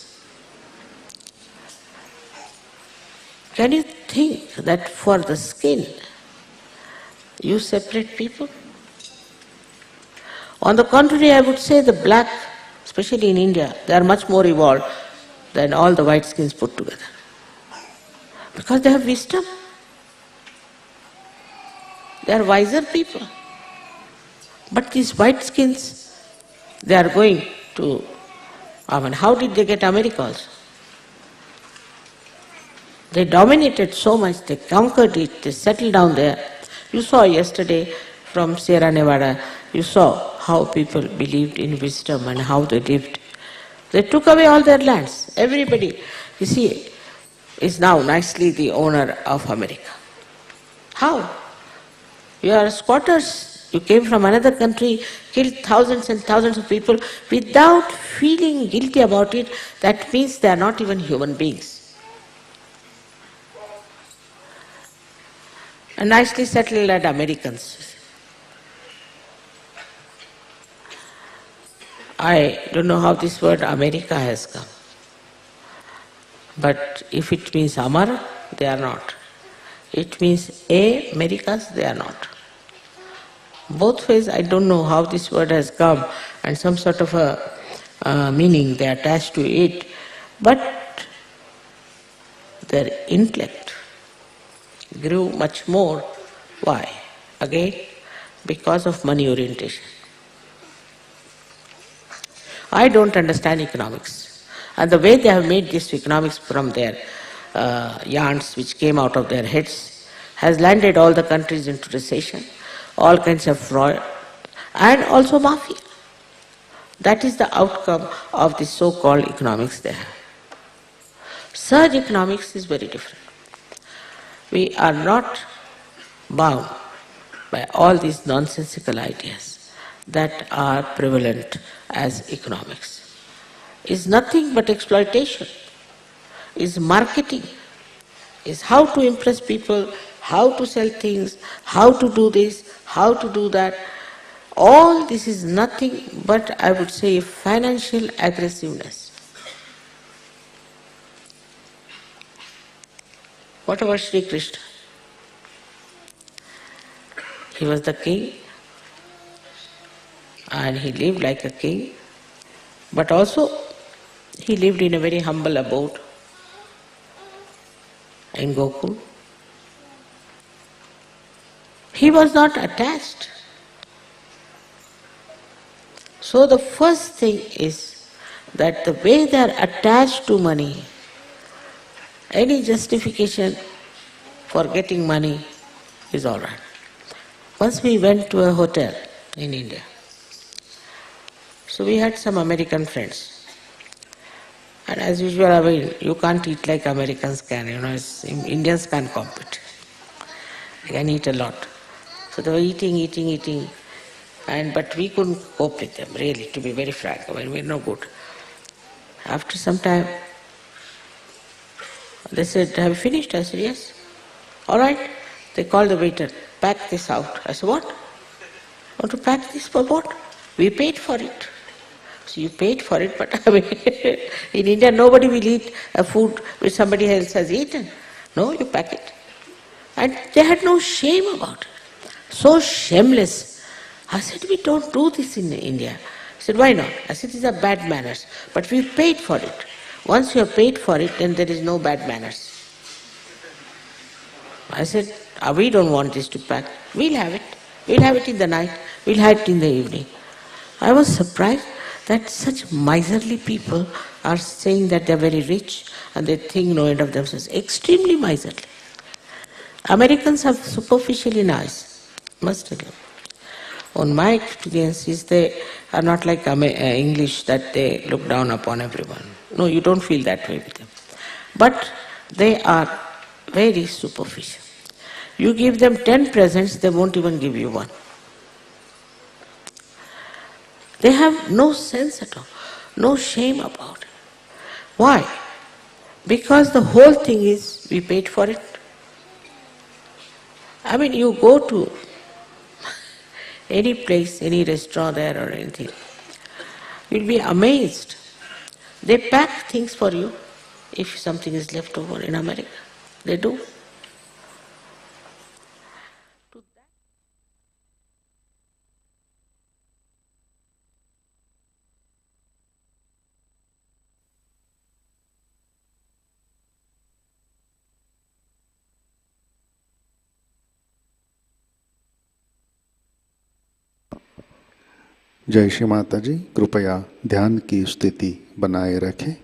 Can you think that for the skin you separate people? On the contrary, I would say the black, especially in India, they are much more evolved than all the white skins put together. Because they have wisdom. They are wiser people. But these white skins, they are going to, how did they get America also? They dominated so much, they conquered it, they settled down there. You saw yesterday from Sierra Nevada, you saw how people believed in wisdom and how they lived. They took away all their lands. Everybody, you see, is now nicely the owner of America. How? You are squatters. You came from another country, killed thousands and thousands of people without feeling guilty about it. That means they are not even human beings. And nicely settled at Americans. I don't know how this word America has come. But if it means Amar, they are not. It means Americas, they are not. Both ways, I don't know how this word has come and some sort of a meaning they attach to it. But their intellect grew much more. Why? Again, because of money orientation. I don't understand economics. And the way they have made this economics from their yarns which came out of their heads has landed all the countries into recession, all kinds of fraud, and also mafia. That is the outcome of this so-called economics they have. Surge economics is very different. We are not bound by all these nonsensical ideas that are prevalent as economics. Is nothing but exploitation, is marketing, is how to impress people, how to sell things, how to do this, how to do that. All this is nothing but, I would say, financial aggressiveness. What about Shri Krishna? He was the king and he lived like a king, but also he lived in a very humble abode in Gokul. He was not attached. So the first thing is that the way they are attached to money, any justification for getting money is all right. Once we went to a hotel in India. So we had some American friends. And as usual, you can't eat like Americans can, Indians can't compete. They can eat a lot. So they were eating, but we couldn't cope with them, really, to be very frank. We're no good. After some time, they said, have you finished? I said, yes. All right. They called the waiter, pack this out. I said, what? Want to pack this for what? We paid for it. So you paid for it, but in India nobody will eat a food which somebody else has eaten. No, you pack it. And they had no shame about it. So shameless. I said, we don't do this in India. I said, why not? I said, these are bad manners. But we paid for it. Once you have paid for it, then there is no bad manners. I said, we don't want this to pack. We'll have it. We'll have it in the night. We'll have it in the evening. I was surprised that such miserly people are saying that they're very rich and they think no end of themselves. Extremely miserly. Americans are superficially nice, must tell you. On my experience is they are not like English that they look down upon everyone. No, you don't feel that way with them. But they are very superficial. You give them 10 presents, they won't even give you one. They have no sense at all, no shame about it. Why? Because the whole thing is we paid for it. I mean, you go to any place, any restaurant there or anything, you'll be amazed. They pack things for you if something is left over in America. They do. जय श्री माता जी, कृपया ध्यान की स्थिति बनाए रखें।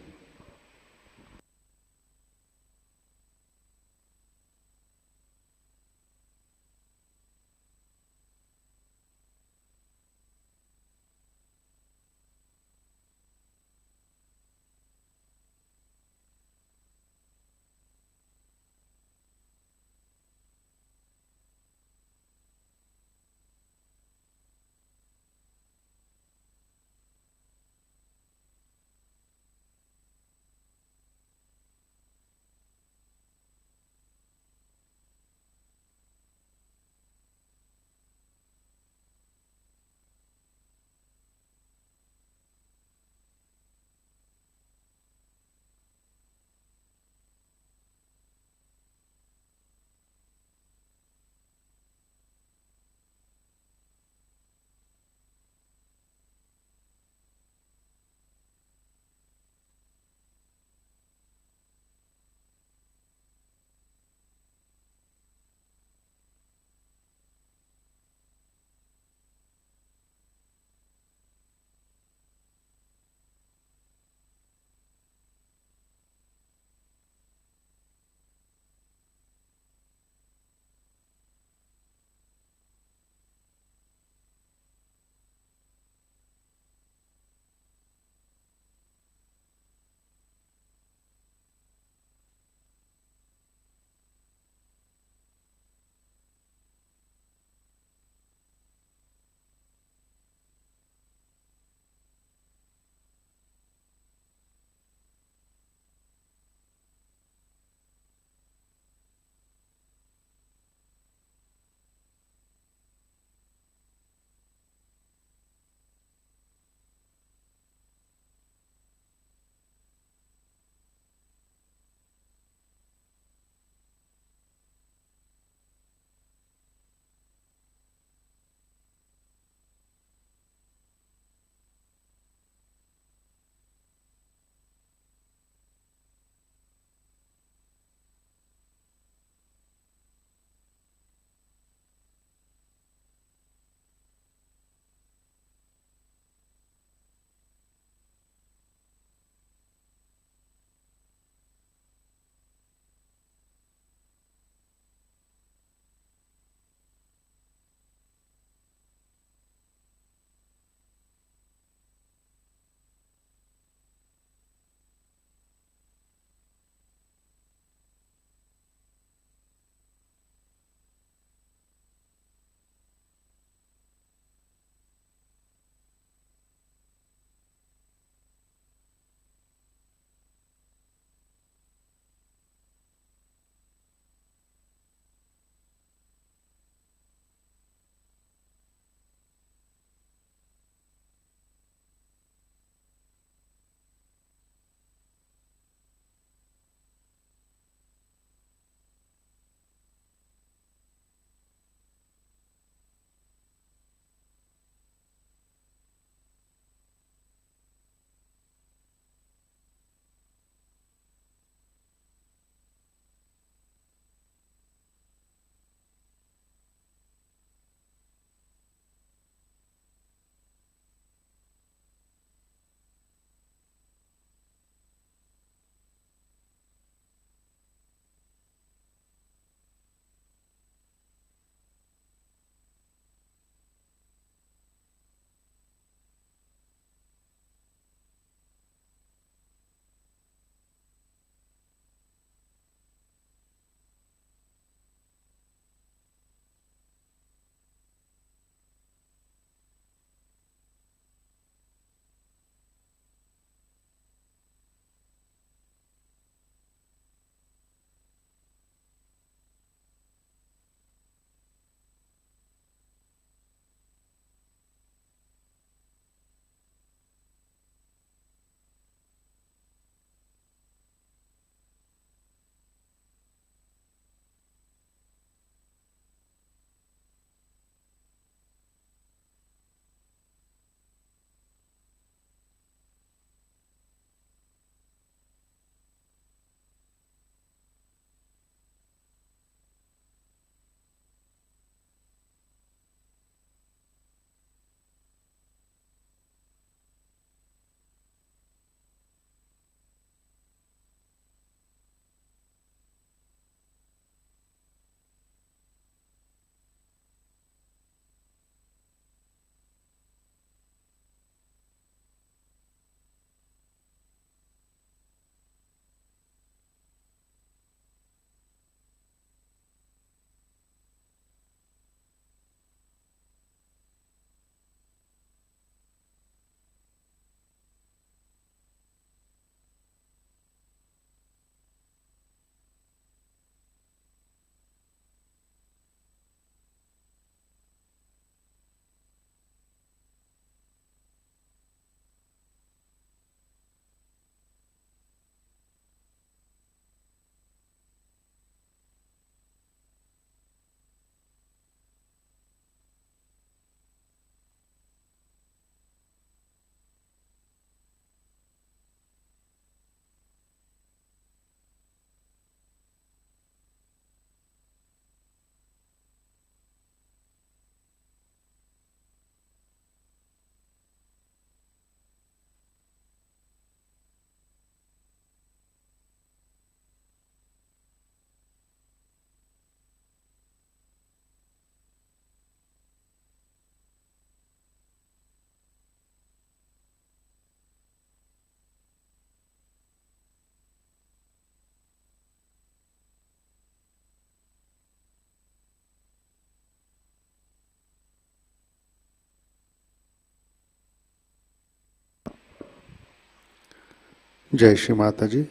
जय श्री माता जी।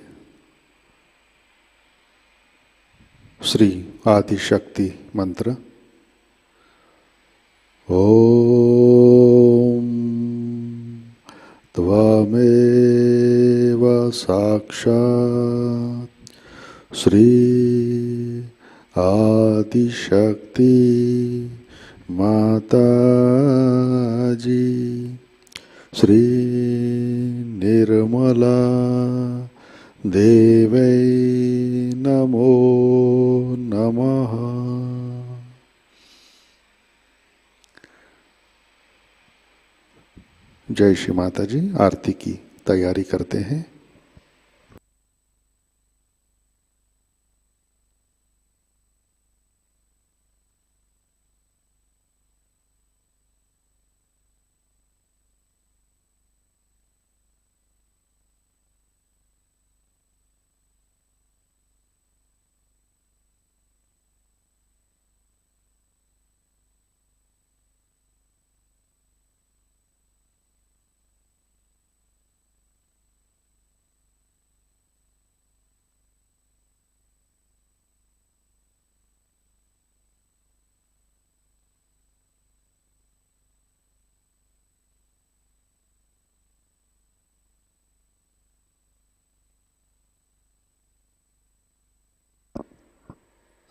श्री आदिशक्ति मंत्र। ओम त्वमेव साक्षात् श्री आदिशक्ति माताजी श्री निर्मला देवै नमो नमः। जय श्री माता जी। आरती की तैयारी करते हैं।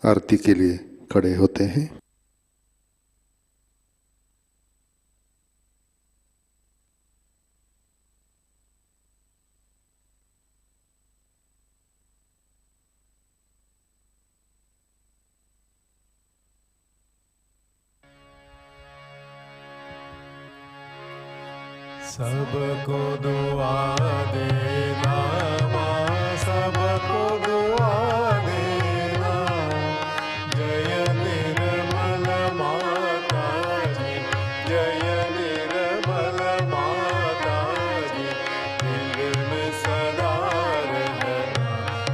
आरती के लिए खड़े होते हैं। सबको दुआ देना माँ, सबको दुआ देना। जय निर्मल माता जी, जय निर्मल माता जी। दिल में सदा रहना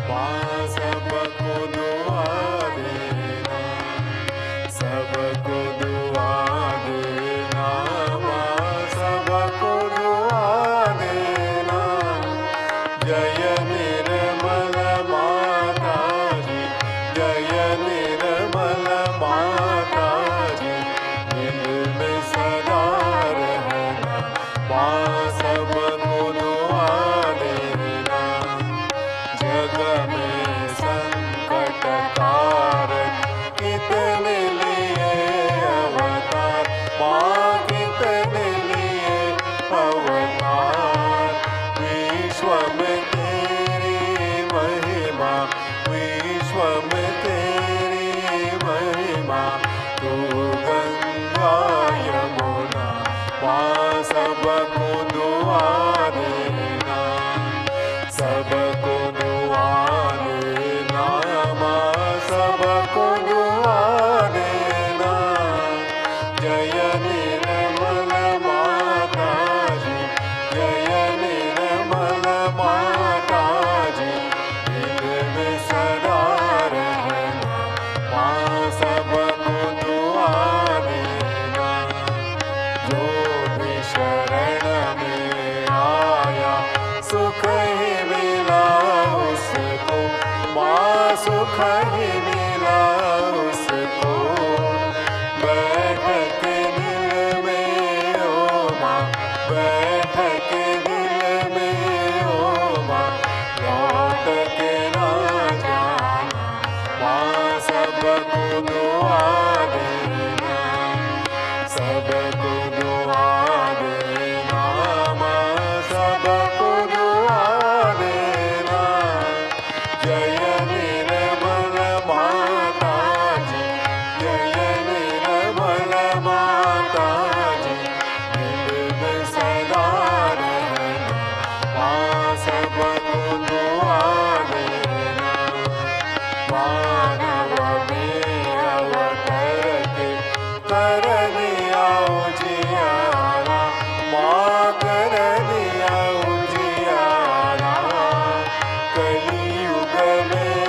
माँ, सबको दुआ देना, सबको दुआ देना माँ, सबको दुआ देना। जय निर्मल माता जी, जय निर्मल माता जी। दिल में सदा रहना माँ, सबको दुआ देना। जग में संकट कारण कितने लिए अवतार माँ, कितने लिए अवतार। विश्व में तेरी महिमा, विश्व में तेरी महिमा। तू गंगा यमुना माँ, सबको दुआ देना, सबको दुआ देना माँ, सबको दुआ देना। जय निर्मल माता जी, जय निर्मल माता जी। दिल में सदा रहना माँ, सबको दुआ देना। जो भी शरण में आया सुख ही मिला उसको माँ, सुख ही मिला उसको। बैठक दिल में ओ माँ, बैठक दिल में ओ माँ। लौट के ना जाना माँ, सबको दुआ देना, सबको दुआ देना माँ, सबको दुआ देना। जय निर्मल माता जी, जय निर्मल माता जी। दिल में सदा रहना माँ, सबको दुआ देना। मानव में अवतर के कर दिया उजियारा माँ, कर दिया उजियारा। कलियुग में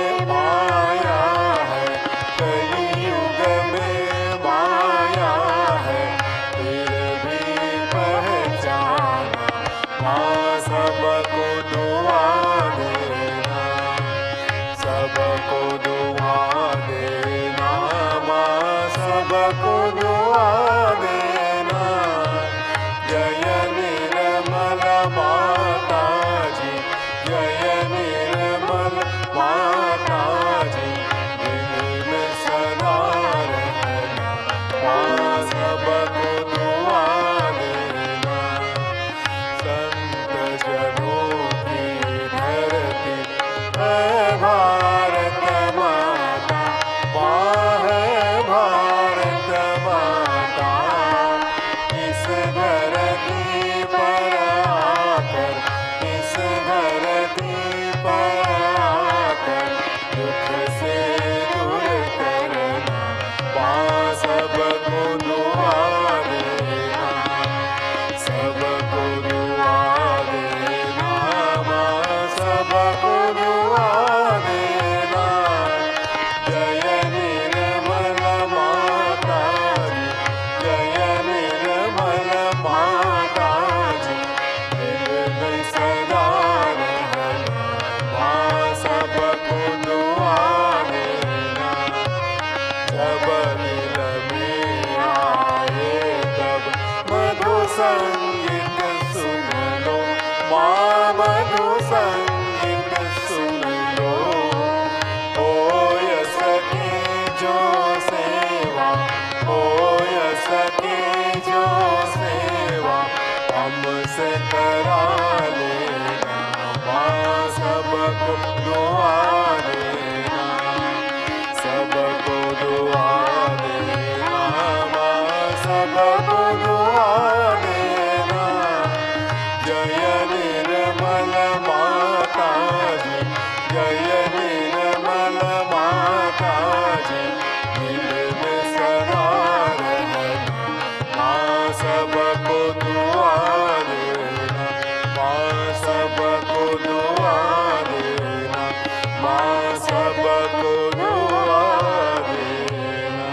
सबको दुआ देना माँ, सबको दुआ देना। जय निर्मल माता जी, जय निर्मल माता जी, दिल में सदा रहना माँ, सबको दुआ देना। संत जनों की धरती है भारत माता, माँ है भारत माता। इस धरती पर आकर, इस धरती पर आकर दुख से दूर करना माँ, सबको दुआ देना, सबको दुआ देना माँ, सबको दुआ देना। जय निर्मल माता जी, जय निर्मल माता जी, दिल में सदा रहना माँ, सबको दुआ देना। जब दिल में आए तब मधु संगीत सुन लो माँ, मधु संगीत सुन लो। ओ यस की जो सेवा, ओ यस की जो सेवा हमसे करा लेना माँ, सबको दुआ देना, सबको दुआ देना माँ, सबको दुआ देना। जय निर्मल माता जी, जय निर्मल माता जी, दिल में सदा रहना माँ, सबको दुआ देना माँ, सबको दुआ देना माँ, सबको दुआ देना।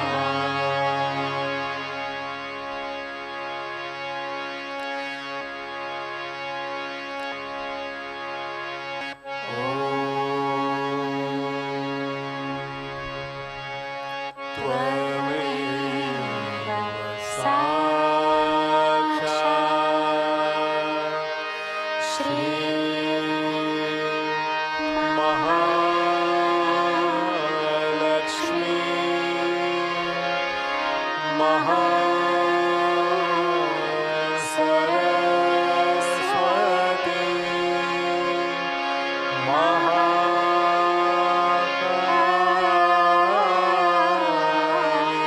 त्वमेव साक्षात् श्री महालक्ष्मी महासरस्वती महाकाली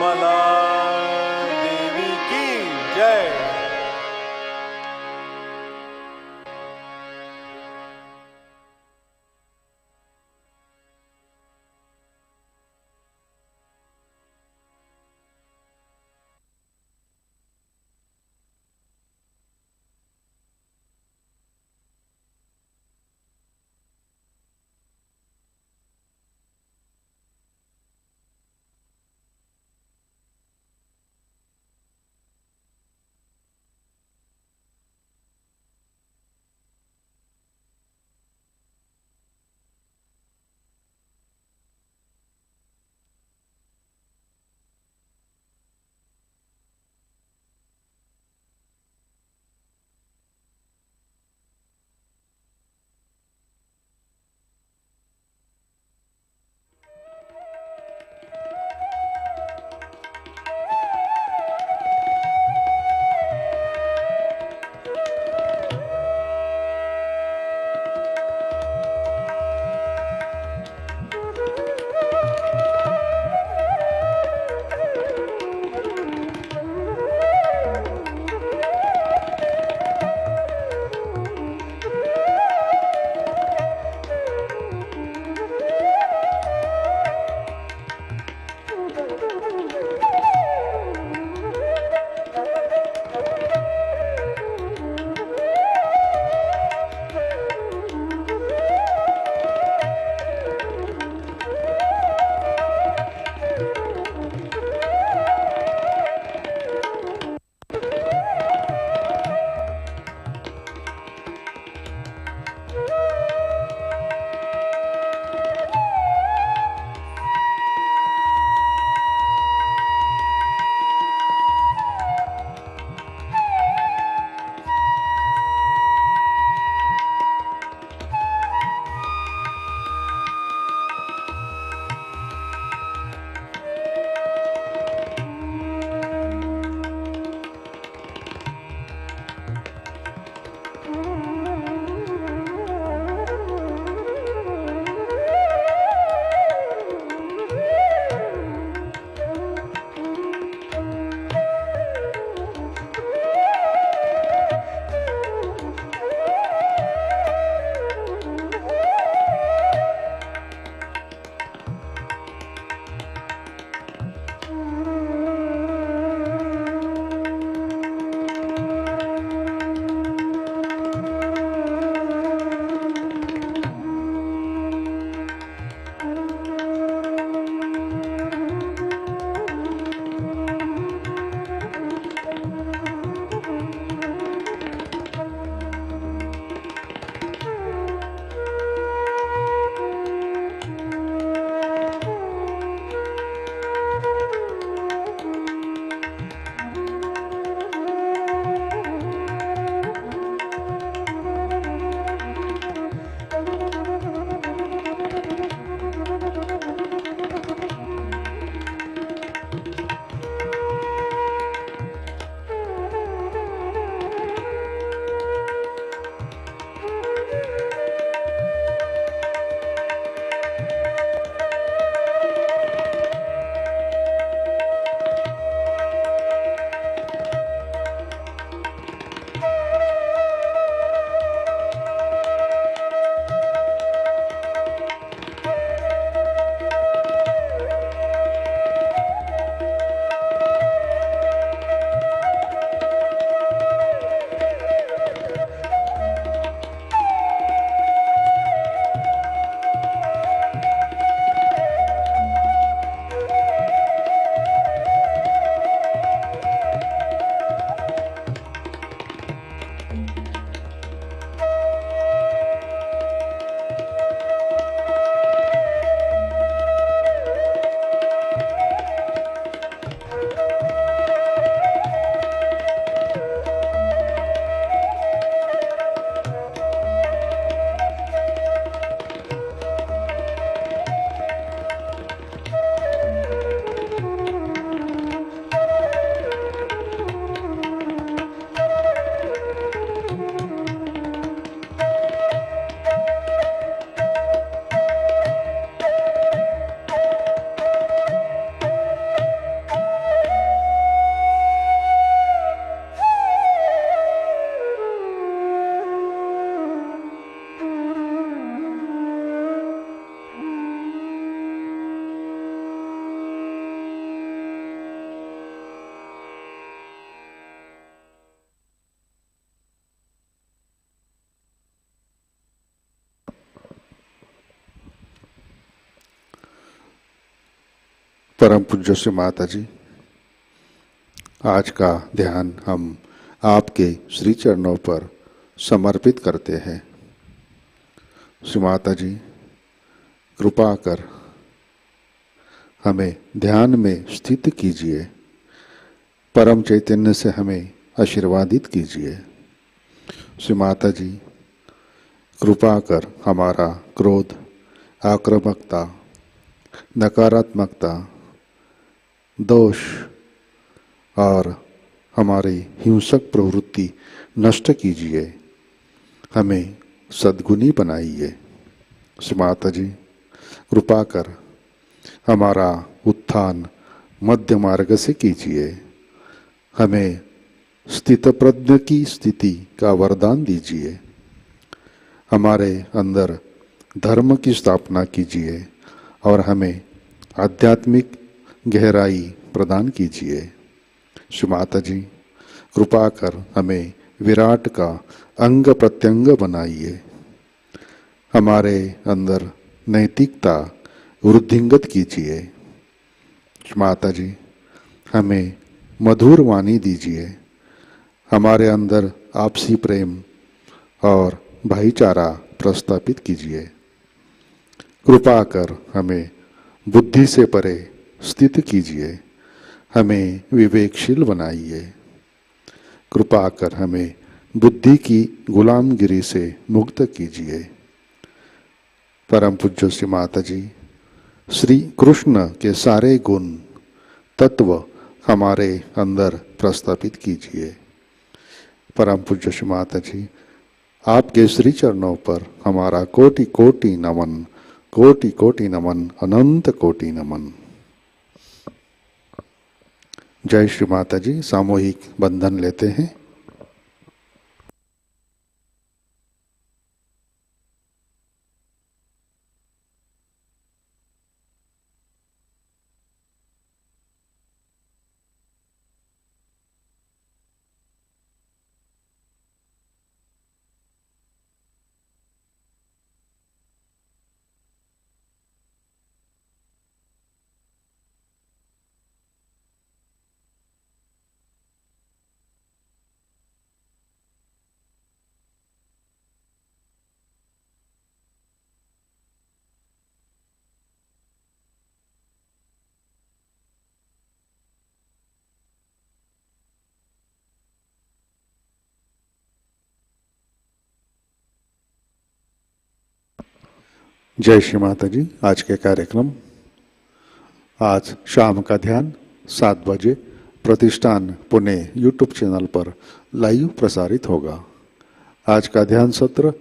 कमला देवी की जय। परम पूज्य श्री माता जी, आज का ध्यान हम आपके श्री चरणों पर समर्पित करते हैं। श्री माता जी, कृपा कर हमें ध्यान में स्थित कीजिए, परम चैतन्य से हमें आशीर्वादित कीजिए। श्री माता जी, कृपा कर हमारा क्रोध, आक्रामकता, नकारात्मकता, दोष और हमारी हिंसक प्रवृत्ति नष्ट कीजिए, हमें सद्गुणी बनाइए। श्री माता जी, कृपा कर हमारा उत्थान मध्य मार्ग से कीजिए, हमें स्थितप्रज्ञ की स्थिति का वरदान दीजिए, हमारे अंदर धर्म की स्थापना कीजिए और हमें आध्यात्मिक गहराई प्रदान कीजिए। श्री माता जी, कृपा कर हमें विराट का अंग प्रत्यंग बनाइए, हमारे अंदर नैतिकता वृद्धिंगत कीजिए। श्री माता जी, हमें मधुर वाणी दीजिए, हमारे अंदर आपसी प्रेम और भाईचारा प्रस्थापित कीजिए। कृपा कर हमें बुद्धि से परे स्थित कीजिए, हमें विवेकशील बनाइए। कृपा कर हमें बुद्धि की गुलामगिरी से मुक्त कीजिए। परम पूज्य श्री माता जी, श्री कृष्ण के सारे गुण तत्व हमारे अंदर प्रस्थापित कीजिए। परम पूज्य श्री माता जी, आपके श्री चरणों पर हमारा कोटि कोटि नमन, कोटि कोटि नमन, अनंत कोटि नमन। जय श्री माता जी। सामूहिक बंधन लेते हैं। जय श्री माता जी। आज के कार्यक्रम, आज शाम का ध्यान 7 बजे प्रतिष्ठान पुणे यूट्यूब चैनल पर लाइव प्रसारित होगा। आज का ध्यान सत्र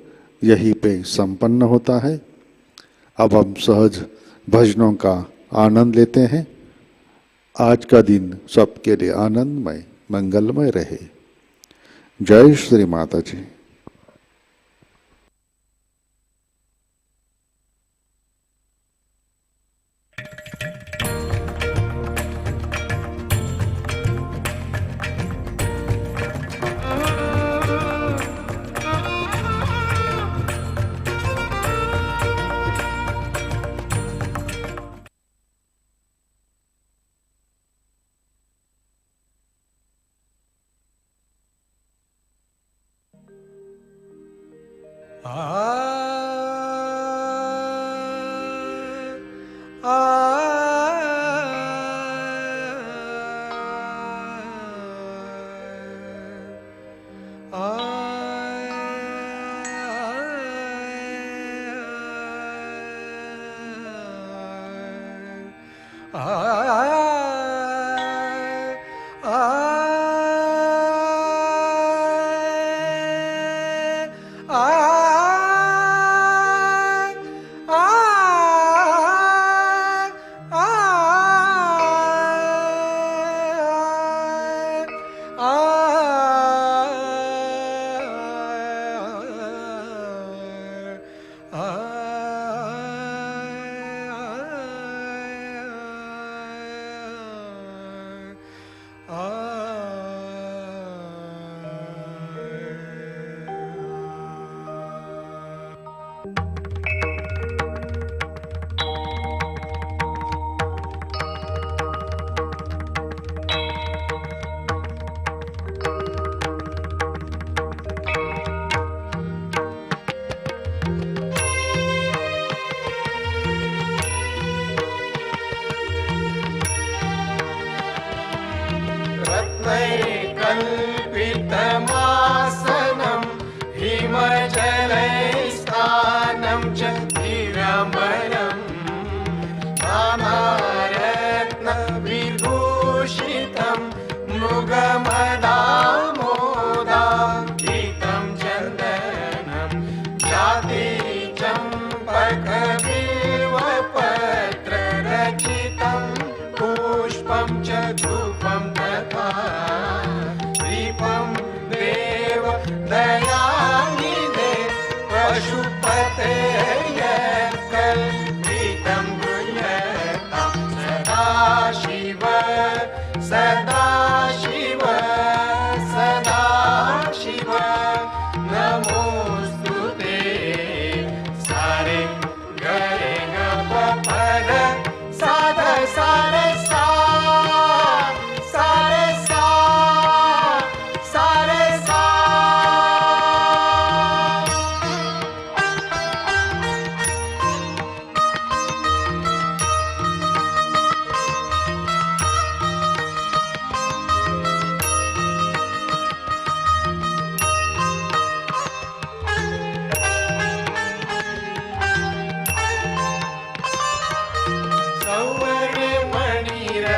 यहीं पे संपन्न होता है। अब हम सहज भजनों का आनंद लेते हैं। आज का दिन सबके लिए आनंदमय मंगलमय रहे। जय श्री माता जी।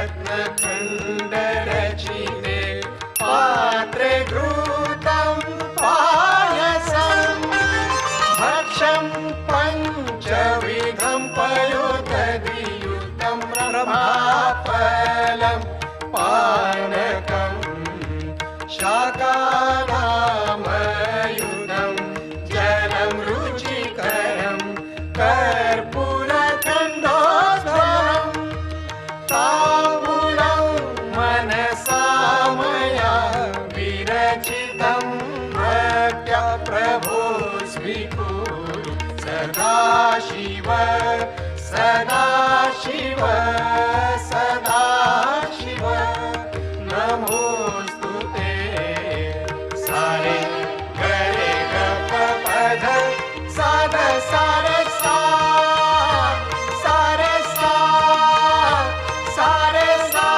रत्नखण्ड रचिते पात्रे घृतं पायसम् भक्षं पञ्चविधं पयोदधियुतं प्रभाफलं पानकं शाकानामयुधं जलं रुचिकरं कर्पूरखण्डोज्ज्वलं ताम्बूलं मनसा मया विरचितं भक्त्या प्रभो स्वीकुरु सदाशिव सदाशिव सदाशिव नमोऽस्तु ते सारे गरे गप पध साध सारे सा सारे सा सारे सा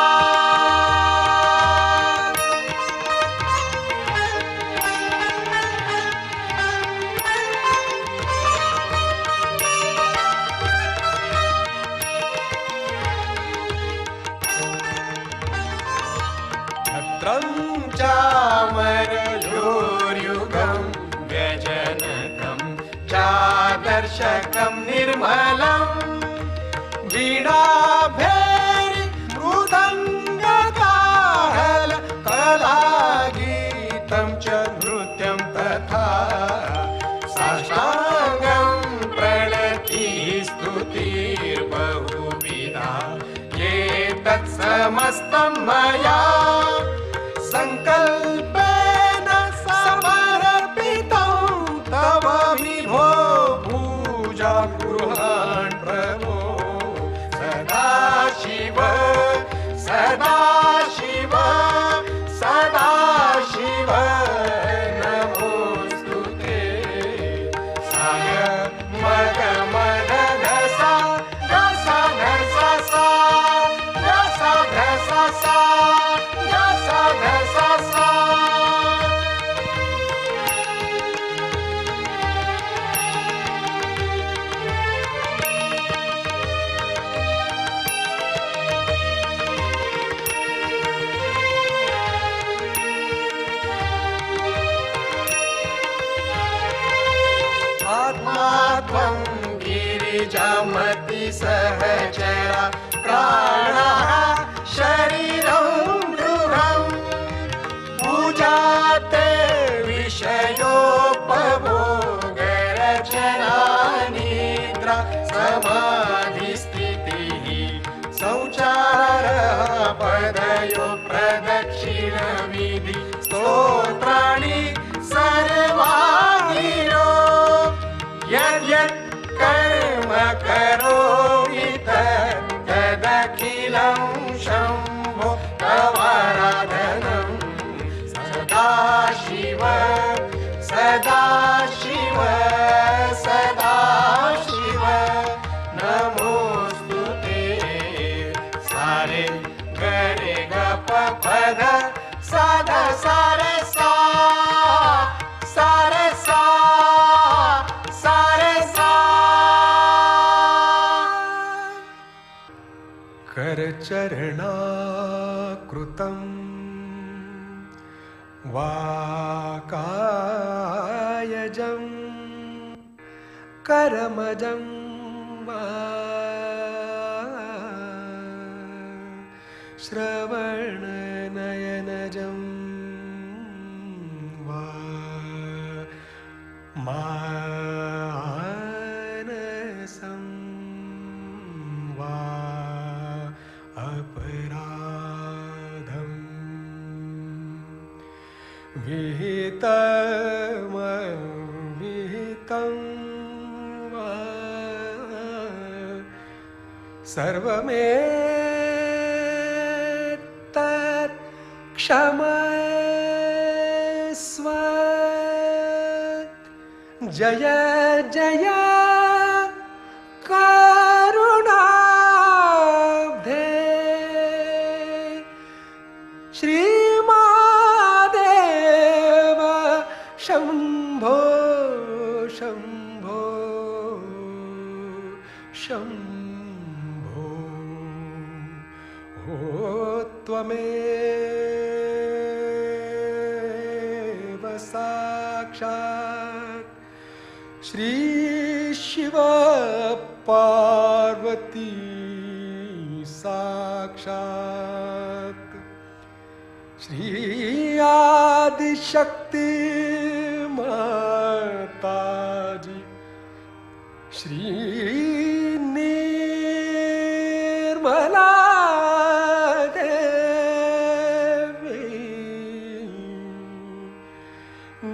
भद्रं चामरयोर्युगं व्यजनकं चादर्शकं निर्मलं वीणाभैरि मृदङ्गकाहल कलागीतं च नृत्यं तथा साष्टाङ्गं प्रणतिः स्तुतिर्बहुविधा एतत् समस्तं मया संकल्पेन समर्पितं तव विभो पूजा गृहान् प्रभो सदाशिव सदाशिव सदाशिव नमोऽस्तु ते साय मग मद धसा धसा धसा सा धसा धसा सा धसा धसा सा आत्मा त्वं गिरिजामति सहचरा प्राणः शरीरं गृहं पूजा ते विषयोपभोगरचना निद्रा समाधिस्थितिः शौचारः पदयो प्रदक्षिणविधि स्तोत्राणि सर्वाङ्गिरो यद्यत् कर्म करोमि तदखिलं शम्भो तवाराधनं सदाशिव सदाशिव सदाशिव नमोऽस्तु ते सारे गरे गप पद साध सारे सा सारे सा सारे सा करचरणाकृतं वाकायजं करमजं वा श्रवणनयनजं वा मानसं वा अपराधं विहितं वा सर्वमेतत् क्षमस्व जय जय करुणाब्धे श्रीमादेव शम्भो शम्भो शम्भो प्रभो त्वमेव साक्षात् श्री शिव पार्वती साक्षात् श्री आदिशक्ति माताजी श्री निर्मला देवी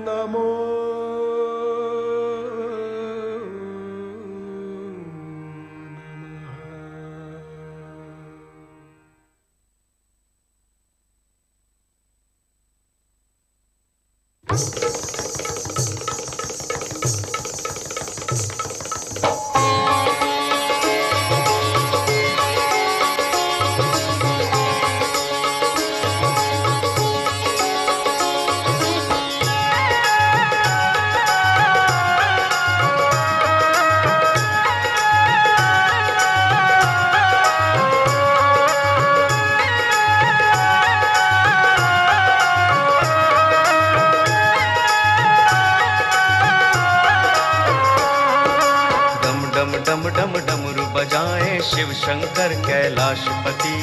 नमो शिव शंकर कैलाशपति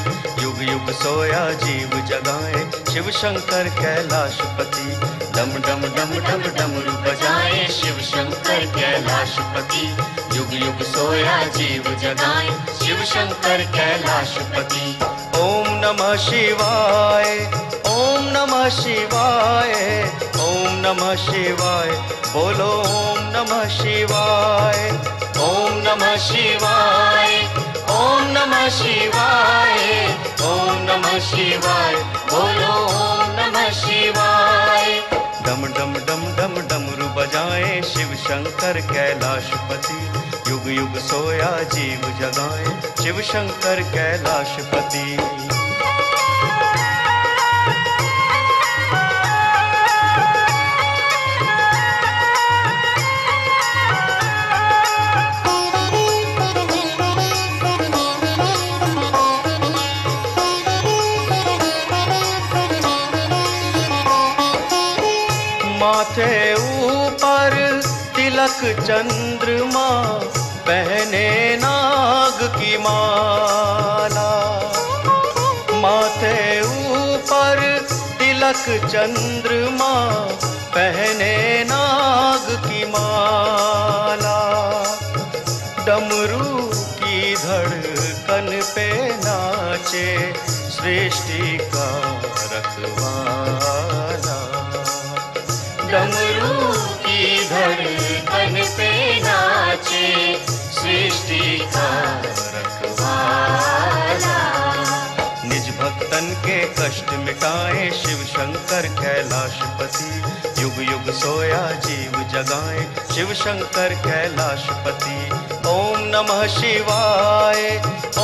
युग युग सोया जीव जगाए शिव शंकर कैलाशपति डम डम डम डम डमरू बजाए शिव शंकर कैलाशपति युग युग सोया जीव जगाए शिव शंकर कैलाशपति ओम नमः शिवाय ओम नमः शिवाय ओम नमः शिवाय बोलो ओम नमः शिवाय ओम नमः शिवाय ओम नमः शिवाय ओम नमः शिवाय बोलो ओम नमः शिवाय डम डम डम डम डमरू बजाए शिव शंकर कैलाशपति युग युग सोया जीव जगाए शिव शंकर कैलाशपति माथे ऊपर तिलक चंद्रमा पहने नाग की माला माथे ऊपर तिलक चंद्रमा पहने नाग की माला डमरू की धड़कन पे नाचे सृष्टि का रखवाला डमरू की धड़कन पे नाचे सृष्टि का रखवाला निज भक्तन के कष्ट मिटाए शिव शंकर कैलाशपति युग युग सोया जीव जगाए शिव शंकर कैलाशपति ओम नमः शिवाय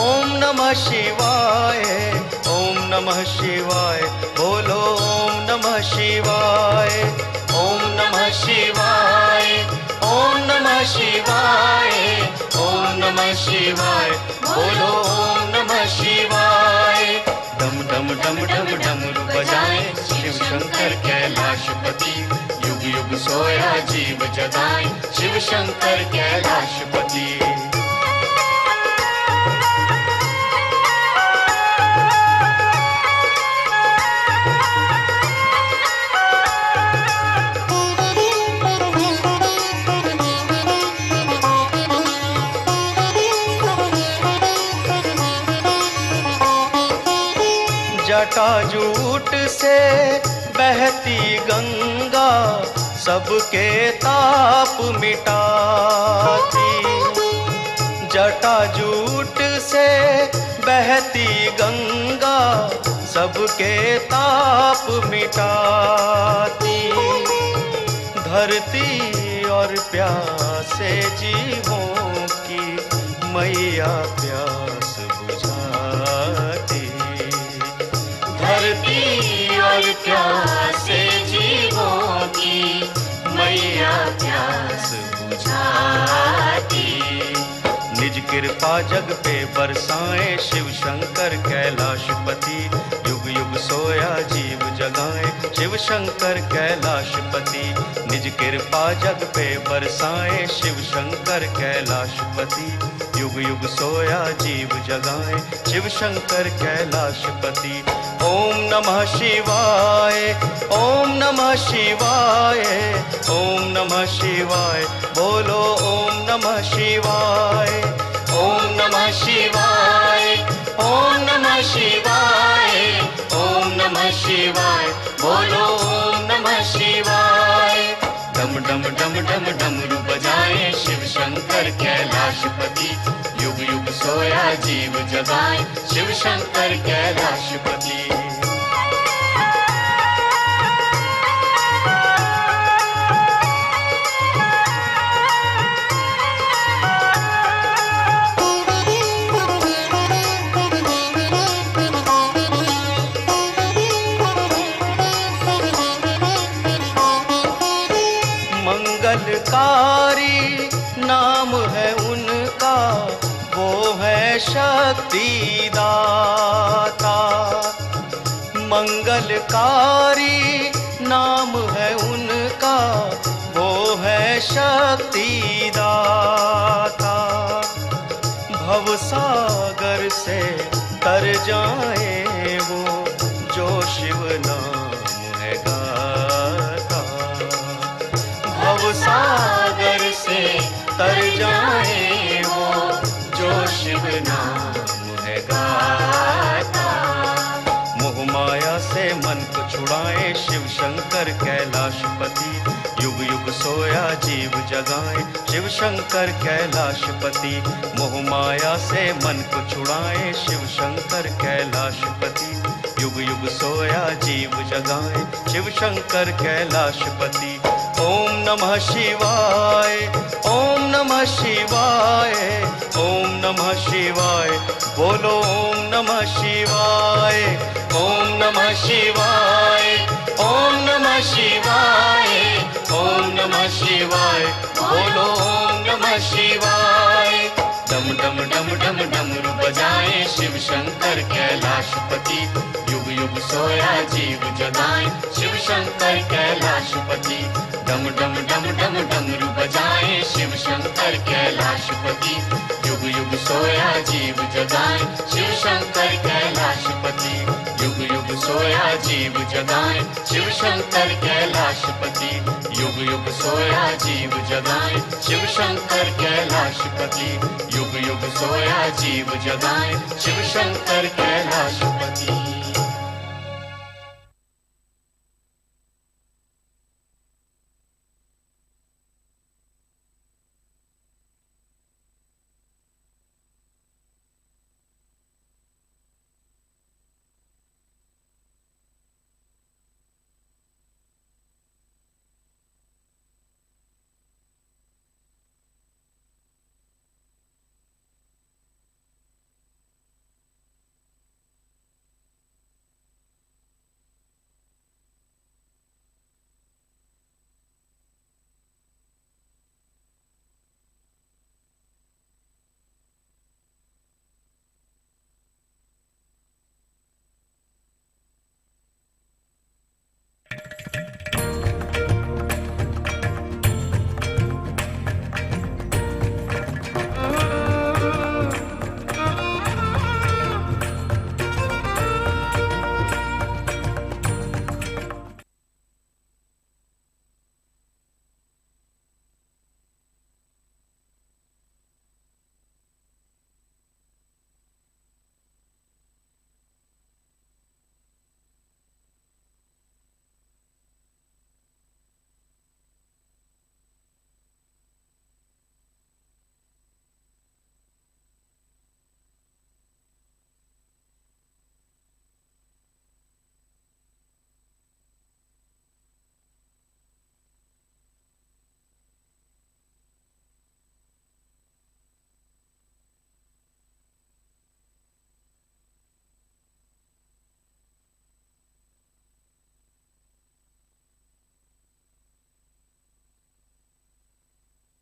ओम नमः शिवाय ओम नमः शिवाय बोलो ओम नमः शिवाय ओम नमः शिवाय ओम नमः शिवाय ओम नमः शिवाय बोलो ओम नमः शिवाय डम डम डम डम डमरू बजाए शिव शंकर कैलाशपति युग युग सोया जीव जगाए शिव शंकर कैलाशपति जटाजूट से बहती गंगा सबके ताप मिटाती जटाजूट से बहती गंगा सबके ताप मिटाती धरती और प्यासे जीवों की मैया प्यास बुझाती धरती और प्यासे जीवों की मैया प्यास बुझाती निज कृपा जग पे बरसाए, शिव शंकर कैलाशपति। युग युग सोया जीव जगाए, शिव शंकर कैलाशपति। निज कृपा जग पे बरसाए, शिव शंकर कैलाशपति। युग युग सोया जीव जगाए, शिव शंकर कैलाशपति। ओम नमः शिवाय, ओम नमः शिवाय, ओम नमः शिवाय। बोलो ओम नमः शिवाय, ओम नमः शिवाय, ओम नमः शिवाय, ओम नमः शिवाय। बोलो ओम नमः शिवाय। डम डम डम डम डमरू बजाए, शिव शंकर कैलाशपति। युग युग सोया जीव जगाए, शिव शंकर कैलाशपति। मंगलकारी नाम है उनका, वो है शक्ति दाता। मंगलकारी नाम है उनका, वो है शक्ति दाता। भवसागर से तर जाए वो, जो शिव नाम है गाता। भवसागर से तर जाए वो, जो शिव नाम है गाता। मोह माया से मन को छुड़ाए, शिव शंकर कैलाशपति। युग युग सोया जीव जगाए, शिव शंकर कैलाशपति। मोह माया से मन को छुड़ाए, शिव शंकर कैलाशपति। युग युग सोया जीव जगाए, शिव शंकर कैलाशपति। ओम नमः शिवाय, ओम नमः शिवाय, ओम नमः शिवाय। बोलो ओम नमः शिवाय, ओम नमः शिवाय, ओम नमः शिवाय, ओम नमः शिवाय। बोलो ओम नमः शिवाय। डम डम डम डम डमरू बजाए, शिव शंकर कैलाशपति। युग युग सोया जीव जगाए, शिव शंकर कैलाशपति। डम डम डम डम डमरू बजाए, शिव शंकर कैलाशपति। युग युग सोया जीव जगाए, शिव शंकर कैलाशपति। युग युग सोया जीव जगाए, शिव शंकर कैलाशपति। युग युग सोया जीव जगाए, शिव शंकर कैलाशपति। युग युग सोया जीव जगाए, शिव शंकर कैलाशपति।